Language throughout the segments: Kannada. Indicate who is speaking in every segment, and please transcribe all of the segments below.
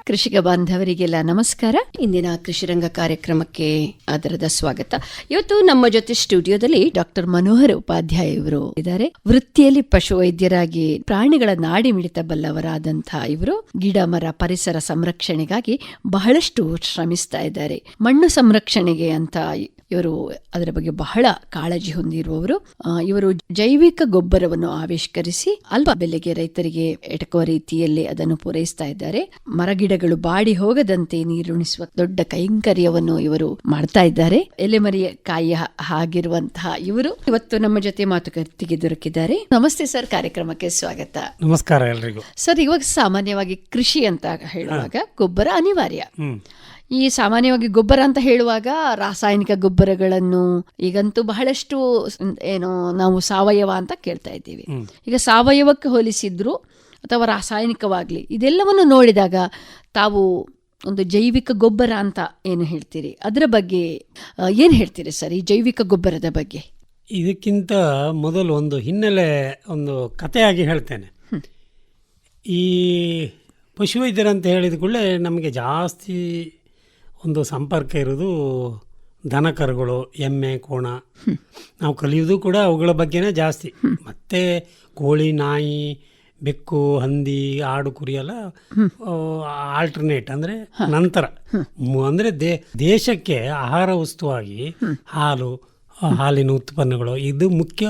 Speaker 1: ಕೃಷಿಕ ಬಾಂಧವರಿಗೆಲ್ಲ ನಮಸ್ಕಾರ. ಇಂದಿನ ಕೃಷಿರಂಗ ಕಾರ್ಯಕ್ರಮಕ್ಕೆ ಆದರದ ಸ್ವಾಗತ. ಇವತ್ತು ನಮ್ಮ ಜೊತೆ ಸ್ಟುಡಿಯೋದಲ್ಲಿ ಡಾಕ್ಟರ್ ಮನೋಹರ್ ಉಪಾಧ್ಯಾಯ ಇವರು ಇದ್ದಾರೆ. ವೃತ್ತಿಯಲ್ಲಿ ಪಶುವೈದ್ಯರಾಗಿ ಪ್ರಾಣಿಗಳ ನಾಡಿ ಮಿಡಿತ ಬಲ್ಲವರಾದಂತಹ ಇವರು ಗಿಡ ಮರ ಪರಿಸರ ಸಂರಕ್ಷಣೆಗಾಗಿ ಬಹಳಷ್ಟು ಶ್ರಮಿಸ್ತಾ ಇದ್ದಾರೆ. ಮಣ್ಣು ಸಂರಕ್ಷಣೆಗೆ ಅಂತ ಇವರು ಅದರ ಬಗ್ಗೆ ಬಹಳ ಕಾಳಜಿ ಹೊಂದಿರುವವರು. ಇವರು ಜೈವಿಕ ಗೊಬ್ಬರವನ್ನು ಆವಿಷ್ಕರಿಸಿ ಅಲ್ಪ ಬೆಲೆಗೆ ರೈತರಿಗೆ ಎಟಕುವ ರೀತಿಯಲ್ಲಿ ಅದನ್ನು ಪೂರೈಸ್ತಾ ಇದ್ದಾರೆ. ಮರಗಿಡಗಳು ಬಾಡಿ ಹೋಗದಂತೆ ನೀರುಣಿಸುವ ದೊಡ್ಡ ಕೈಂಕರ್ಯವನ್ನು ಇವರು ಮಾಡ್ತಾ ಇದ್ದಾರೆ. ಎಲೆಮರಿಯ ಕಾಯಿ ಆಗಿರುವಂತಹ ಇವರು ಇವತ್ತು ನಮ್ಮ ಜೊತೆ ಮಾತುಕತೆಗೆ ದೊರಕಿದ್ದಾರೆ. ನಮಸ್ತೆ ಸರ್, ಕಾರ್ಯಕ್ರಮಕ್ಕೆ ಸ್ವಾಗತ.
Speaker 2: ನಮಸ್ಕಾರ ಎಲ್ರಿಗೂ.
Speaker 1: ಸರ್, ಇವಾಗ ಸಾಮಾನ್ಯವಾಗಿ ಕೃಷಿ ಅಂತ ಹೇಳುವಾಗ ಗೊಬ್ಬರ ಅನಿವಾರ್ಯ. ಈ ಸಾಮಾನ್ಯವಾಗಿ ಗೊಬ್ಬರ ಅಂತ ಹೇಳುವಾಗ ರಾಸಾಯನಿಕ ಗೊಬ್ಬರಗಳನ್ನು ಈಗಂತೂ ಬಹಳಷ್ಟು ನಾವು ಸಾವಯವ ಅಂತ ಕೇಳ್ತಾ ಇದ್ದೀವಿ. ಈಗ ಸಾವಯವಕ್ಕೆ ಹೋಲಿಸಿದ್ರು ಅಥವಾ ರಾಸಾಯನಿಕವಾಗ್ಲಿ ಇದೆಲ್ಲವನ್ನು ನೋಡಿದಾಗ ತಾವು ಒಂದು ಜೈವಿಕ ಗೊಬ್ಬರ ಅಂತ ಏನು ಹೇಳ್ತೀರಿ, ಅದರ ಬಗ್ಗೆ ಏನು ಹೇಳ್ತೀರಿ ಸರ್? ಈ ಜೈವಿಕ ಗೊಬ್ಬರದ ಬಗ್ಗೆ
Speaker 2: ಇದಕ್ಕಿಂತ ಮೊದಲು ಒಂದು ಹಿನ್ನೆಲೆ, ಒಂದು ಕಥೆಯಾಗಿ ಹೇಳ್ತೇನೆ. ಈ ಪಶುವೈದ್ಯರಂತ ಹೇಳಿದ ಕೂಡಲೇ ನಮಗೆ ಜಾಸ್ತಿ ಒಂದು ಸಂಪರ್ಕ ಇರೋದು ದನ ಕರುಗಳು, ಎಮ್ಮೆ, ಕೋಣ. ನಾವು ಕಲಿಯೋದು ಕೂಡ ಅವುಗಳ ಬಗ್ಗೆನೇ ಜಾಸ್ತಿ. ಮತ್ತು ಕೋಳಿ, ನಾಯಿ, ಬೆಕ್ಕು, ಹಂದಿ, ಆಡು, ಕುರಿ ಎಲ್ಲ ಆಲ್ಟರ್ನೇಟ್ ಅಂದರೆ ನಂತರ. ಅಂದರೆ ದೇಶಕ್ಕೆ ಆಹಾರ ವಸ್ತುವಾಗಿ ಹಾಲು, ಹಾಲಿನ ಉತ್ಪನ್ನಗಳು ಇದು ಮುಖ್ಯ.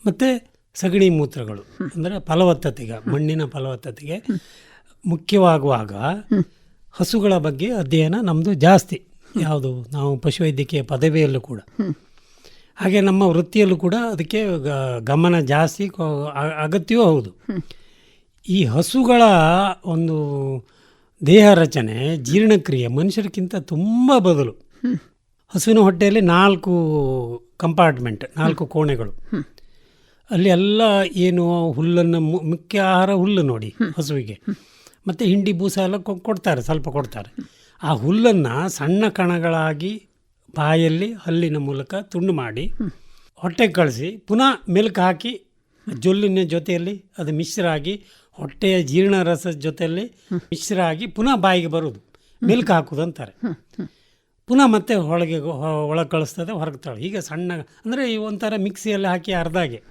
Speaker 2: ಮತ್ತು ಸಗಣಿ ಮೂತ್ರಗಳು ಅಂದರೆ ಫಲವತ್ತತೆಗೆ, ಮಣ್ಣಿನ ಫಲವತ್ತತೆಗೆ ಮುಖ್ಯವಾಗುವಾಗ ಹಸುಗಳ ಬಗ್ಗೆ ಅಧ್ಯಯನ ನಮ್ಮದು ಜಾಸ್ತಿ. ಯಾವುದು ನಾವು ಪಶುವೈದ್ಯಕೀಯ ಪದವಿಯಲ್ಲೂ ಕೂಡ, ಹಾಗೆ ನಮ್ಮ ವೃತ್ತಿಯಲ್ಲೂ ಕೂಡ ಅದಕ್ಕೆ ಗಮನ ಜಾಸ್ತಿ, ಅಗತ್ಯವೂ ಹೌದು. ಈ ಹಸುಗಳ ಒಂದು ದೇಹ ರಚನೆ, ಜೀರ್ಣಕ್ರಿಯೆ ಮನುಷ್ಯರಿಗಿಂತ ತುಂಬ ಬದಲು. ಹಸುವಿನ ಹೊಟ್ಟೆಯಲ್ಲಿ 4 ಕಂಪಾರ್ಟ್ಮೆಂಟ್, 4 ಕೋಣೆಗಳು. ಅಲ್ಲಿ ಎಲ್ಲ ಏನು ಹುಲ್ಲನ್ನು, ಮುಖ್ಯ ಆಹಾರ ಹುಲ್ಲು ನೋಡಿ ಹಸುವಿಗೆ. ಮತ್ತು ಹಿಂಡಿ ಬೂಸ ಎಲ್ಲ ಕೊಡ್ತಾರೆ, ಸ್ವಲ್ಪ ಕೊಡ್ತಾರೆ. ಆ ಹುಲ್ಲನ್ನು ಸಣ್ಣ ಕಣಗಳಾಗಿ ಬಾಯಲ್ಲಿ ಹಲ್ಲಿನ ಮೂಲಕ ತುಂಡು ಮಾಡಿ ಹೊಟ್ಟೆಗೆ ಕಳಿಸಿ ಪುನಃ ಮೆಲ್ಕು ಹಾಕಿ ಜೊಲ್ಲಿನ ಜೊತೆಯಲ್ಲಿ ಅದು ಮಿಶ್ರ ಆಗಿ ಹೊಟ್ಟೆಯ ಜೀರ್ಣರಸದ ಜೊತೆಯಲ್ಲಿ ಮಿಶ್ರ ಆಗಿ ಪುನಃ ಬಾಯಿಗೆ ಬರೋದು, ಮೆಲ್ಕು ಹಾಕೋದು ಅಂತಾರೆ. ಪುನಃ ಮತ್ತೆ ಒಳಗೆ ಕಳಿಸ್ತದೆ, ಹೊರಗೆ ತಳ. ಈಗ ಸಣ್ಣ ಅಂದರೆ ಒಂಥರ ಮಿಕ್ಸಿಯಲ್ಲಿ ಹಾಕಿ ಅರ್ಧಾಗೆ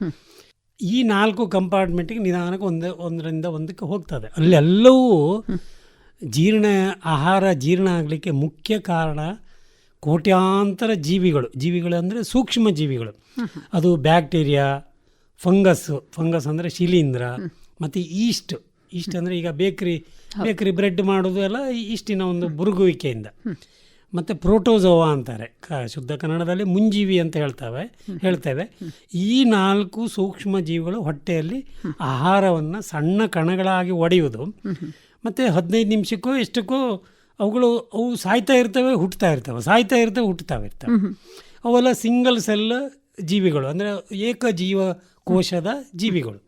Speaker 2: ಈ 4 ಕಂಪಾರ್ಟ್ಮೆಂಟಿಗೆ ನಿಧಾನಕ್ಕೆ ಒಂದರಿಂದ ಒಂದಕ್ಕೆ ಹೋಗ್ತದೆ. ಅಲ್ಲೆಲ್ಲವೂ ಆಹಾರ ಜೀರ್ಣ ಆಗಲಿಕ್ಕೆ ಮುಖ್ಯ ಕಾರಣ ಕೋಟ್ಯಾಂತರ ಜೀವಿಗಳು ಅಂದರೆ ಸೂಕ್ಷ್ಮ ಜೀವಿಗಳು. ಅದು ಬ್ಯಾಕ್ಟೀರಿಯಾ, ಫಂಗಸ್ ಅಂದರೆ ಶಿಲೀಂಧ್ರ, ಮತ್ತು ಈಸ್ಟ್ ಅಂದರೆ ಈಗ ಬೇಕರಿ ಬ್ರೆಡ್ ಮಾಡೋದು ಎಲ್ಲ ಈಸ್ಟಿನ ಒಂದು ಬುರುಗುವಿಕೆಯಿಂದ. ಮತ್ತು ಪ್ರೋಟೋಜೋವಾ ಅಂತಾರೆ, ಶುದ್ಧ ಕನ್ನಡದಲ್ಲಿ ಮುಂಜೀವಿ ಅಂತ ಹೇಳ್ತೇವೆ. ಈ 4 ಸೂಕ್ಷ್ಮ ಜೀವಿಗಳು ಹೊಟ್ಟೆಯಲ್ಲಿ ಆಹಾರವನ್ನು ಸಣ್ಣ ಕಣಗಳಾಗಿ ಒಡೆಯುವುದು. ಮತ್ತು 15 ನಿಮಿಷಕ್ಕೋ ಎಷ್ಟಕ್ಕೋ ಅವು ಸಾಯ್ತಾ ಇರ್ತವೆ, ಹುಟ್ಟುತ್ತಾ ಇರ್ತವೆ. ಅವೆಲ್ಲ ಸಿಂಗಲ್ ಸೆಲ್ ಜೀವಿಗಳು, ಅಂದರೆ ಏಕಜೀವ ಕೋಶದ ಜೀವಿಗಳು.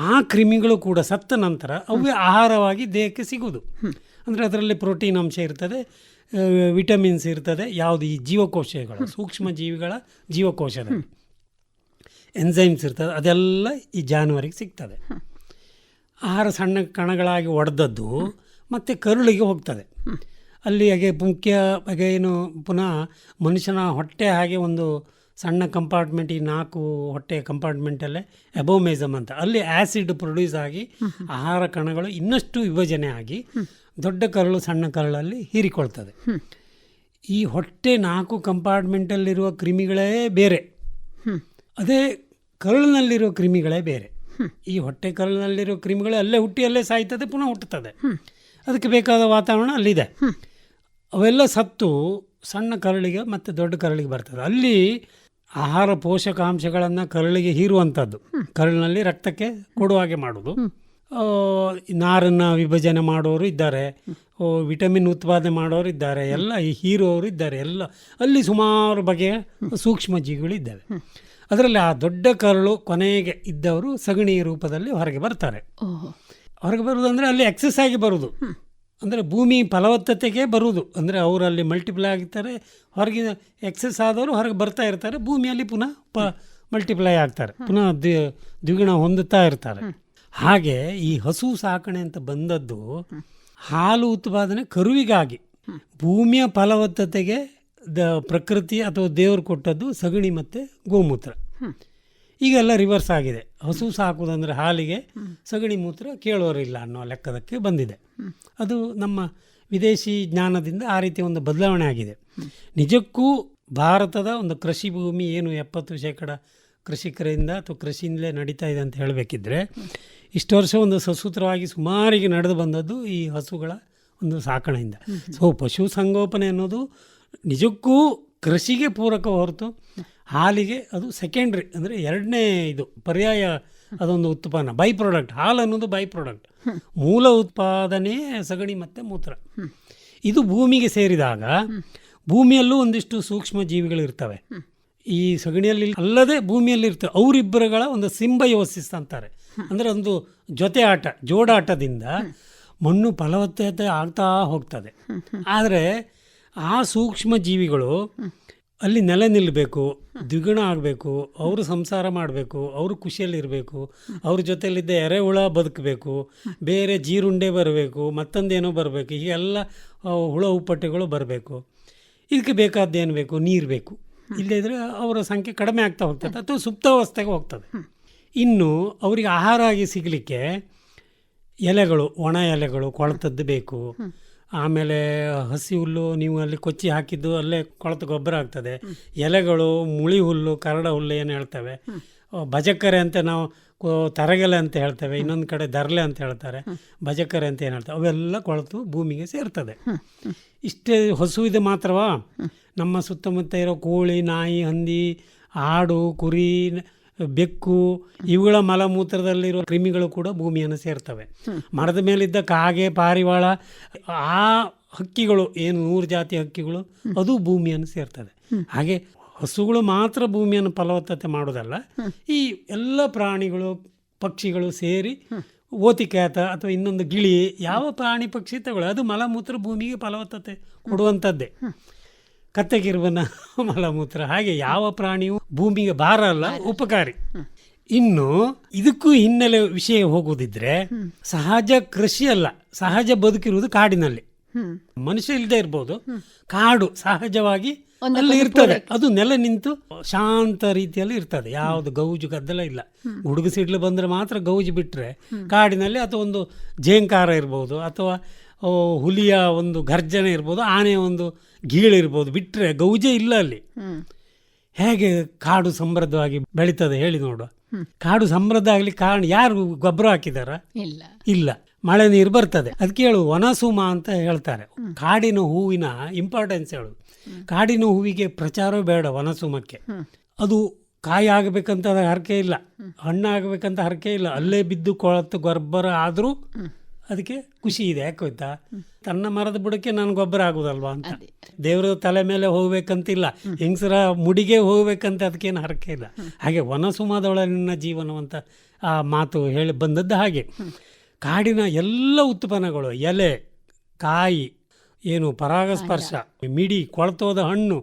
Speaker 2: ಆ ಕ್ರಿಮಿಗಳು ಕೂಡ ಸತ್ತ ನಂತರ ಅವೇ ಆಹಾರವಾಗಿ ದೇಹಕ್ಕೆ ಸಿಗುವುದು. ಅಂದರೆ ಅದರಲ್ಲಿ ಪ್ರೋಟೀನ್ ಅಂಶ ಇರ್ತದೆ, ವಿಟಮಿನ್ಸ್ ಇರ್ತದೆ. ಯಾವುದು ಈ ಜೀವಕೋಶಗಳು, ಸೂಕ್ಷ್ಮ ಜೀವಿಗಳ ಜೀವಕೋಶದಲ್ಲಿ ಎನ್ಸೈಮ್ಸ್ ಇರ್ತದೆ, ಅದೆಲ್ಲ ಈ ಜಾನುವಾರಿಗೆ ಸಿಗ್ತದೆ. ಆಹಾರ ಸಣ್ಣ ಕಣಗಳಾಗಿ ಒಡೆದದ್ದು ಮತ್ತು ಕರುಳಿಗೆ ಹೋಗ್ತದೆ. ಅಲ್ಲಿ ಹಾಗೆ ಏನು ಪುನಃ ಮನುಷ್ಯನ ಹೊಟ್ಟೆ ಹಾಗೆ ಒಂದು ಸಣ್ಣ ಕಂಪಾರ್ಟ್ಮೆಂಟ್, ಈ 4 ಹೊಟ್ಟೆಯ ಕಂಪಾರ್ಟ್ಮೆಂಟಲ್ಲೇ ಎಬೋಮೆಸಮ್ ಅಂತ, ಅಲ್ಲಿ ಆ್ಯಸಿಡ್ ಪ್ರೊಡ್ಯೂಸ್ ಆಗಿ ಆಹಾರ ಕಣಗಳು ಇನ್ನಷ್ಟು ವಿಭಜನೆ ಆಗಿ ದೊಡ್ಡ ಕರಳು ಸಣ್ಣ ಕರಳಲ್ಲಿ ಹೀರಿಕೊಳ್ತದೆ. ಈ ಹೊಟ್ಟೆ 4 ಕಂಪಾರ್ಟ್ಮೆಂಟಲ್ಲಿರುವ ಕ್ರಿಮಿಗಳೇ ಬೇರೆ, ಅದೇ ಕರುಳಿನಲ್ಲಿರೋ ಕ್ರಿಮಿಗಳೇ ಬೇರೆ. ಈ ಹೊಟ್ಟೆ ಕರುಳಿನಲ್ಲಿರೋ ಕ್ರಿಮಿಗಳೇ ಅಲ್ಲೇ ಹುಟ್ಟಿ ಅಲ್ಲೇ ಸಾಯ್ತದೆ, ಪುನಃ ಹುಟ್ಟುತ್ತದೆ. ಅದಕ್ಕೆ ಬೇಕಾದ ವಾತಾವರಣ ಅಲ್ಲಿದೆ. ಅವೆಲ್ಲ ಸತ್ತು ಸಣ್ಣ ಕರಳಿಗೆ ಮತ್ತು ದೊಡ್ಡ ಕರಳಿಗೆ ಬರ್ತದೆ. ಅಲ್ಲಿ ಆಹಾರ ಪೋಷಕಾಂಶಗಳನ್ನು ಕರಳಿಗೆ ಹೀರುವಂಥದ್ದು, ಕರಳಿನಲ್ಲಿ ರಕ್ತಕ್ಕೆ ಕೊಡುವ ಹಾಗೆ ಮಾಡೋದು. ನಾರನ್ನು ವಿಭಜನೆ ಮಾಡೋರು ಇದ್ದಾರೆ, ವಿಟಮಿನ್ ಉತ್ಪಾದನೆ ಮಾಡೋರು ಇದ್ದಾರೆ, ಎಲ್ಲ ಹೀರೋರು ಇದ್ದಾರೆ. ಎಲ್ಲ ಅಲ್ಲಿ ಸುಮಾರು ಬಗೆಯ ಸೂಕ್ಷ್ಮ ಜೀವಿಗಳು ಇದ್ದಾವೆ. ಅದರಲ್ಲಿ ಆ ದೊಡ್ಡ ಕರಳು ಕೊನೆಗೆ ಇದ್ದವರು ಸಗಣಿ ರೂಪದಲ್ಲಿ ಹೊರಗೆ ಬರ್ತಾರೆ. ಹೊರಗೆ ಬರುವುದು ಅಂದರೆ ಅಲ್ಲಿ ಎಕ್ಸಸ್ ಆಗಿ ಬರುವುದು, ಅಂದರೆ ಭೂಮಿ ಫಲವತ್ತತೆಗೆ ಬರುವುದು. ಅಂದರೆ ಅವರಲ್ಲಿ ಮಲ್ಟಿಪ್ಲೈ ಆಗಿರ್ತಾರೆ, ಹೊರಗಿನ ಎಕ್ಸಸ್ ಆದವರು ಹೊರಗೆ ಬರ್ತಾ ಇರ್ತಾರೆ, ಭೂಮಿಯಲ್ಲಿ ಪುನಃ ಮಲ್ಟಿಪ್ಲೈ ಆಗ್ತಾರೆ, ಪುನಃ ದ್ವಿಗುಣ ಹೊಂದುತ್ತಾ ಇರ್ತಾರೆ. ಹಾಗೆ ಈ ಹಸು ಸಾಕಣೆ ಅಂತ ಬಂದದ್ದು ಹಾಲು ಉತ್ಪಾದನೆ ಕರುವಿಗಾಗಿ. ಭೂಮಿಯ ಫಲವತ್ತತೆಗೆ ಪ್ರಕೃತಿ ಅಥವಾ ದೇವರು ಕೊಟ್ಟದ್ದು ಸಗಣಿ ಮತ್ತು ಗೋಮೂತ್ರ. ಈಗೆಲ್ಲ ರಿವರ್ಸ್ ಆಗಿದೆ. ಹಸು ಸಾಕುವುದಂದರೆ ಹಾಲಿಗೆ, ಸಗಣಿ ಮೂತ್ರ ಕೇಳೋರಿಲ್ಲ ಅನ್ನೋ ಲೆಕ್ಕದಕ್ಕೆ ಬಂದಿದೆ. ಅದು ನಮ್ಮ ವಿದೇಶಿ ಜ್ಞಾನದಿಂದ ಆ ರೀತಿಯ ಒಂದು ಬದಲಾವಣೆ ಆಗಿದೆ. ನಿಜಕ್ಕೂ ಭಾರತದ ಒಂದು ಕೃಷಿ ಭೂಮಿ ಏನು 70% ಕೃಷಿಕರಿಂದ ಅಥವಾ ಕೃಷಿಯಿಂದಲೇ ನಡೀತಾ ಇದೆ ಅಂತ ಹೇಳಬೇಕಿದ್ರೆ, ಇಷ್ಟು ವರ್ಷ ಒಂದು ಸಸೂತ್ರವಾಗಿ ಸುಮಾರಿಗೆ ನಡೆದು ಬಂದದ್ದು ಈ ಹಸುಗಳ ಒಂದು ಸಾಕಣೆಯಿಂದ. ಸೊ ಪಶು ಸಂಗೋಪನೆ ಅನ್ನೋದು ನಿಜಕ್ಕೂ ಕೃಷಿಗೆ ಪೂರಕ ಹೊರತು ಹಾಲಿಗೆ ಅದು ಸೆಕೆಂಡ್ರಿ, ಅಂದರೆ ಎರಡನೇ ಇದು ಪರ್ಯಾಯ, ಅದೊಂದು ಉತ್ಪನ್ನ, ಬೈ ಪ್ರಾಡಕ್ಟ್. ಹಾಲು ಅನ್ನೋದು ಬೈ ಪ್ರಾಡಕ್ಟ್. ಮೂಲ ಉತ್ಪಾದನೆ ಸಗಣಿ ಮತ್ತು ಮೂತ್ರ. ಇದು ಭೂಮಿಗೆ ಸೇರಿದಾಗ ಭೂಮಿಯಲ್ಲೂ ಒಂದಿಷ್ಟು ಸೂಕ್ಷ್ಮ ಜೀವಿಗಳು ಇರ್ತವೆ. ಈ ಸಗಣಿಯಲ್ಲಿ ಅಲ್ಲದೆ ಭೂಮಿಯಲ್ಲಿ ಇರ್ತವೆ. ಅವರಿಬ್ಬರುಗಳ ಒಂದು ಸಿಂಬಯೋಸಿಸ್ ಅಂತಾರೆ. ಅಂದರೆ ಒಂದು ಜೊತೆ ಆಟ, ಜೋಡಾಟದಿಂದ ಮಣ್ಣು ಫಲವತ್ತತೆ ಆಗ್ತಾ ಹೋಗ್ತದೆ. ಆದರೆ ಆ ಸೂಕ್ಷ್ಮ ಜೀವಿಗಳು ಅಲ್ಲಿ ನೆಲೆ ನಿಲ್ಲಬೇಕು, ದ್ವಿಗುಣ ಆಗಬೇಕು, ಅವರು ಸಂಸಾರ ಮಾಡಬೇಕು, ಅವರು ಖುಷಿಯಲ್ಲಿರಬೇಕು, ಅವ್ರ ಜೊತೆಯಲ್ಲಿದ್ದ ಎರೆಹುಳ ಬದುಕಬೇಕು, ಬೇರೆ ಜೀರುಂಡೆ ಬರಬೇಕು, ಮತ್ತೊಂದೇನೋ ಬರಬೇಕು, ಹೀಗೆಲ್ಲ ಹುಳ ಉಪ್ಪಟ್ಟೆಗಳು ಬರಬೇಕು. ಇದಕ್ಕೆ ಬೇಕಾದ್ದೇನು ಬೇಕು? ನೀರು ಬೇಕು. ಇಲ್ಲದಿದ್ದರೆ ಅವರ ಸಂಖ್ಯೆ ಕಡಿಮೆ ಆಗ್ತಾ ಹೋಗ್ತದೆ ಅಥವಾ ಸುಪ್ತಾವಸ್ಥೆಗೆ ಹೋಗ್ತದೆ. ಇನ್ನು ಅವರಿಗೆ ಆಹಾರ ಆಗಿ ಸಿಗಲಿಕ್ಕೆ ಎಲೆಗಳು, ಒಣ ಎಲೆಗಳು, ಕೊಳೆತದ್ದು ಬೇಕು. ಆಮೇಲೆ ಹಸಿ ಹುಲ್ಲು ನೀವು ಅಲ್ಲಿ ಕೊಚ್ಚಿ ಹಾಕಿದ್ದು ಅಲ್ಲೇ ಕೊಳೆತ ಗೊಬ್ಬರ ಆಗ್ತದೆ. ಎಲೆಗಳು, ಮುಳಿ ಹುಲ್ಲು, ಕರಡ ಹುಲ್ಲು ಏನು ಹೇಳ್ತೇವೆ, ಭಜಕರೆ ಅಂತ ನಾವು ತರಗೆಲೆ ಅಂತ ಹೇಳ್ತೇವೆ, ಇನ್ನೊಂದು ಕಡೆ ದರ್ಲೆ ಅಂತ ಹೇಳ್ತಾರೆ, ಭಜಕರೆ ಅಂತ ಏನು ಹೇಳ್ತೇವೆ, ಅವೆಲ್ಲ ಕೊಳೆತು ಭೂಮಿಗೆ ಸೇರ್ತದೆ. ಇಷ್ಟೇ ಹಸು ಇದು ಮಾತ್ರವಾ? ನಮ್ಮ ಸುತ್ತಮುತ್ತ ಇರೋ ಕೋಳಿ, ನಾಯಿ, ಹಂದಿ, ಆಡು, ಕುರಿ, ಬೆಕ್ಕು, ಇವುಗಳ ಮಲಮೂತ್ರದಲ್ಲಿರುವ ಕ್ರಿಮಿಗಳು ಕೂಡ ಭೂಮಿಯನ್ನು ಸೇರ್ತವೆ. ಮರದ ಮೇಲಿದ್ದ ಕಾಗೆ, ಪಾರಿವಾಳ, ಆ ಹಕ್ಕಿಗಳು ಏನು 100 ಜಾತಿ ಹಕ್ಕಿಗಳು, ಅದು ಭೂಮಿಯನ್ನು ಸೇರ್ತದೆ. ಹಾಗೆ ಹಸುಗಳು ಮಾತ್ರ ಭೂಮಿಯನ್ನು ಫಲವತ್ತತೆ ಮಾಡೋದಲ್ಲ, ಈ ಎಲ್ಲ ಪ್ರಾಣಿಗಳು, ಪಕ್ಷಿಗಳು ಸೇರಿ ಓತಿಕ್ಯಾತ ಅಥವಾ ಇನ್ನೊಂದು ಗಿಳಿ, ಯಾವ ಪ್ರಾಣಿ ಪಕ್ಷಿ ತಗೊಳ್ಳಿ, ಅದು ಮಲಮೂತ್ರ ಭೂಮಿಗೆ ಫಲವತ್ತತೆ ಕೊಡುವಂಥದ್ದೇ. ಕತ್ತೆಗಿರುವನ ಮಲಮೂತ್ರ. ಹಾಗೆ ಯಾವ ಪ್ರಾಣಿಯೂ ಭೂಮಿಗೆ ಭಾರ ಅಲ್ಲ, ಉಪಕಾರಿ. ಇನ್ನು ಇದಕ್ಕೂ ಹಿನ್ನೆಲೆ ವಿಷಯ ಹೋಗುವುದಿದ್ರೆ, ಸಹಜ ಕೃಷಿ ಅಲ್ಲ, ಸಹಜ ಬದುಕಿರುವುದು ಕಾಡಿನಲ್ಲಿ. ಮನುಷ್ಯ ಇಲ್ಲದೆ ಇರ್ಬೋದು, ಕಾಡು ಸಹಜವಾಗಿ ಅಲ್ಲಿ ಇರ್ತದೆ. ಅದು ನೆಲೆ ನಿಂತು ಶಾಂತ ರೀತಿಯಲ್ಲಿ ಇರ್ತದೆ. ಯಾವುದು ಗೌಜು ಗದ್ದಲ ಇಲ್ಲ. ಗುಡುಗು ಸಿಡ್ಲು ಬಂದರೆ ಮಾತ್ರ ಗೌಜು ಬಿಟ್ಟರೆ ಕಾಡಿನಲ್ಲಿ, ಅಥವಾ ಒಂದು ಜೇಂಕಾರ ಇರ್ಬೋದು, ಅಥವಾ ಹುಲಿಯ ಒಂದು ಗರ್ಜನೆ ಇರ್ಬೋದು, ಆನೆಯ ಒಂದು ಗೀಳಿರ್ಬೋದು, ಬಿಟ್ಟರೆ ಗೌಜೆ ಇಲ್ಲ ಅಲ್ಲಿ. ಹೇಗೆ ಕಾಡು ಸಮೃದ್ಧವಾಗಿ ಬೆಳೀತದೆ ಹೇಳಿ ನೋಡುವ. ಕಾಡು ಸಮೃದ್ಧ ಆಗ್ಲಿಕ್ಕೆ ಕಾರಣ ಯಾರು? ಗೊಬ್ಬರ ಹಾಕಿದಾರ? ಇಲ್ಲ. ಮಳೆ ನೀರು ಬರ್ತದೆ. ಅದಕ್ಕೆ ಹೇಳು ವನಸುಮ ಅಂತ ಹೇಳ್ತಾರೆ. ಕಾಡಿನ ಹೂವಿನ ಇಂಪಾರ್ಟೆನ್ಸ್ ಹೇಳು. ಕಾಡಿನ ಹೂವಿಗೆ ಪ್ರಚಾರ ಬೇಡ, ವನಸುಮಕ್ಕೆ. ಅದು ಕಾಯಿ ಆಗಬೇಕಂತ ಹರಕೆ ಇಲ್ಲ, ಹಣ್ಣು ಆಗಬೇಕಂತ ಹರಕೆ ಇಲ್ಲ. ಅಲ್ಲೇ ಬಿದ್ದು ಕೊಳತು ಗೊಬ್ಬರ ಆದರೂ ಅದಕ್ಕೆ ಖುಷಿ ಇದೆ. ಯಾಕೆ ಗೊತ್ತಾ? ತನ್ನ ಮರದ ಬುಡಕ್ಕೆ ನಾನು ಗೊಬ್ಬರ ಆಗುದಲ್ವಾ ಅಂತ. ದೇವರ ತಲೆ ಮೇಲೆ ಹೋಗ್ಬೇಕಂತಿಲ್ಲ, ಹೆಂಗಸರ ಮುಡಿಗೆ ಹೋಗ್ಬೇಕಂತ ಅದಕ್ಕೇನು ಹರಕೆ ಇಲ್ಲ. ಹಾಗೆ ವನಸುಮದೊಳಗಿನ ಜೀವನವಂತ ಆ ಮಾತು ಹೇಳಿ ಬಂದದ್ದು ಹಾಗೆ. ಕಾಡಿನ ಎಲ್ಲ ಉತ್ಪನ್ನಗಳು, ಎಲೆ, ಕಾಯಿ, ಏನು ಪರಾಗಸ್ಪರ್ಶ, ಮಿಡಿ, ಕೊಳತೋದ ಹಣ್ಣು,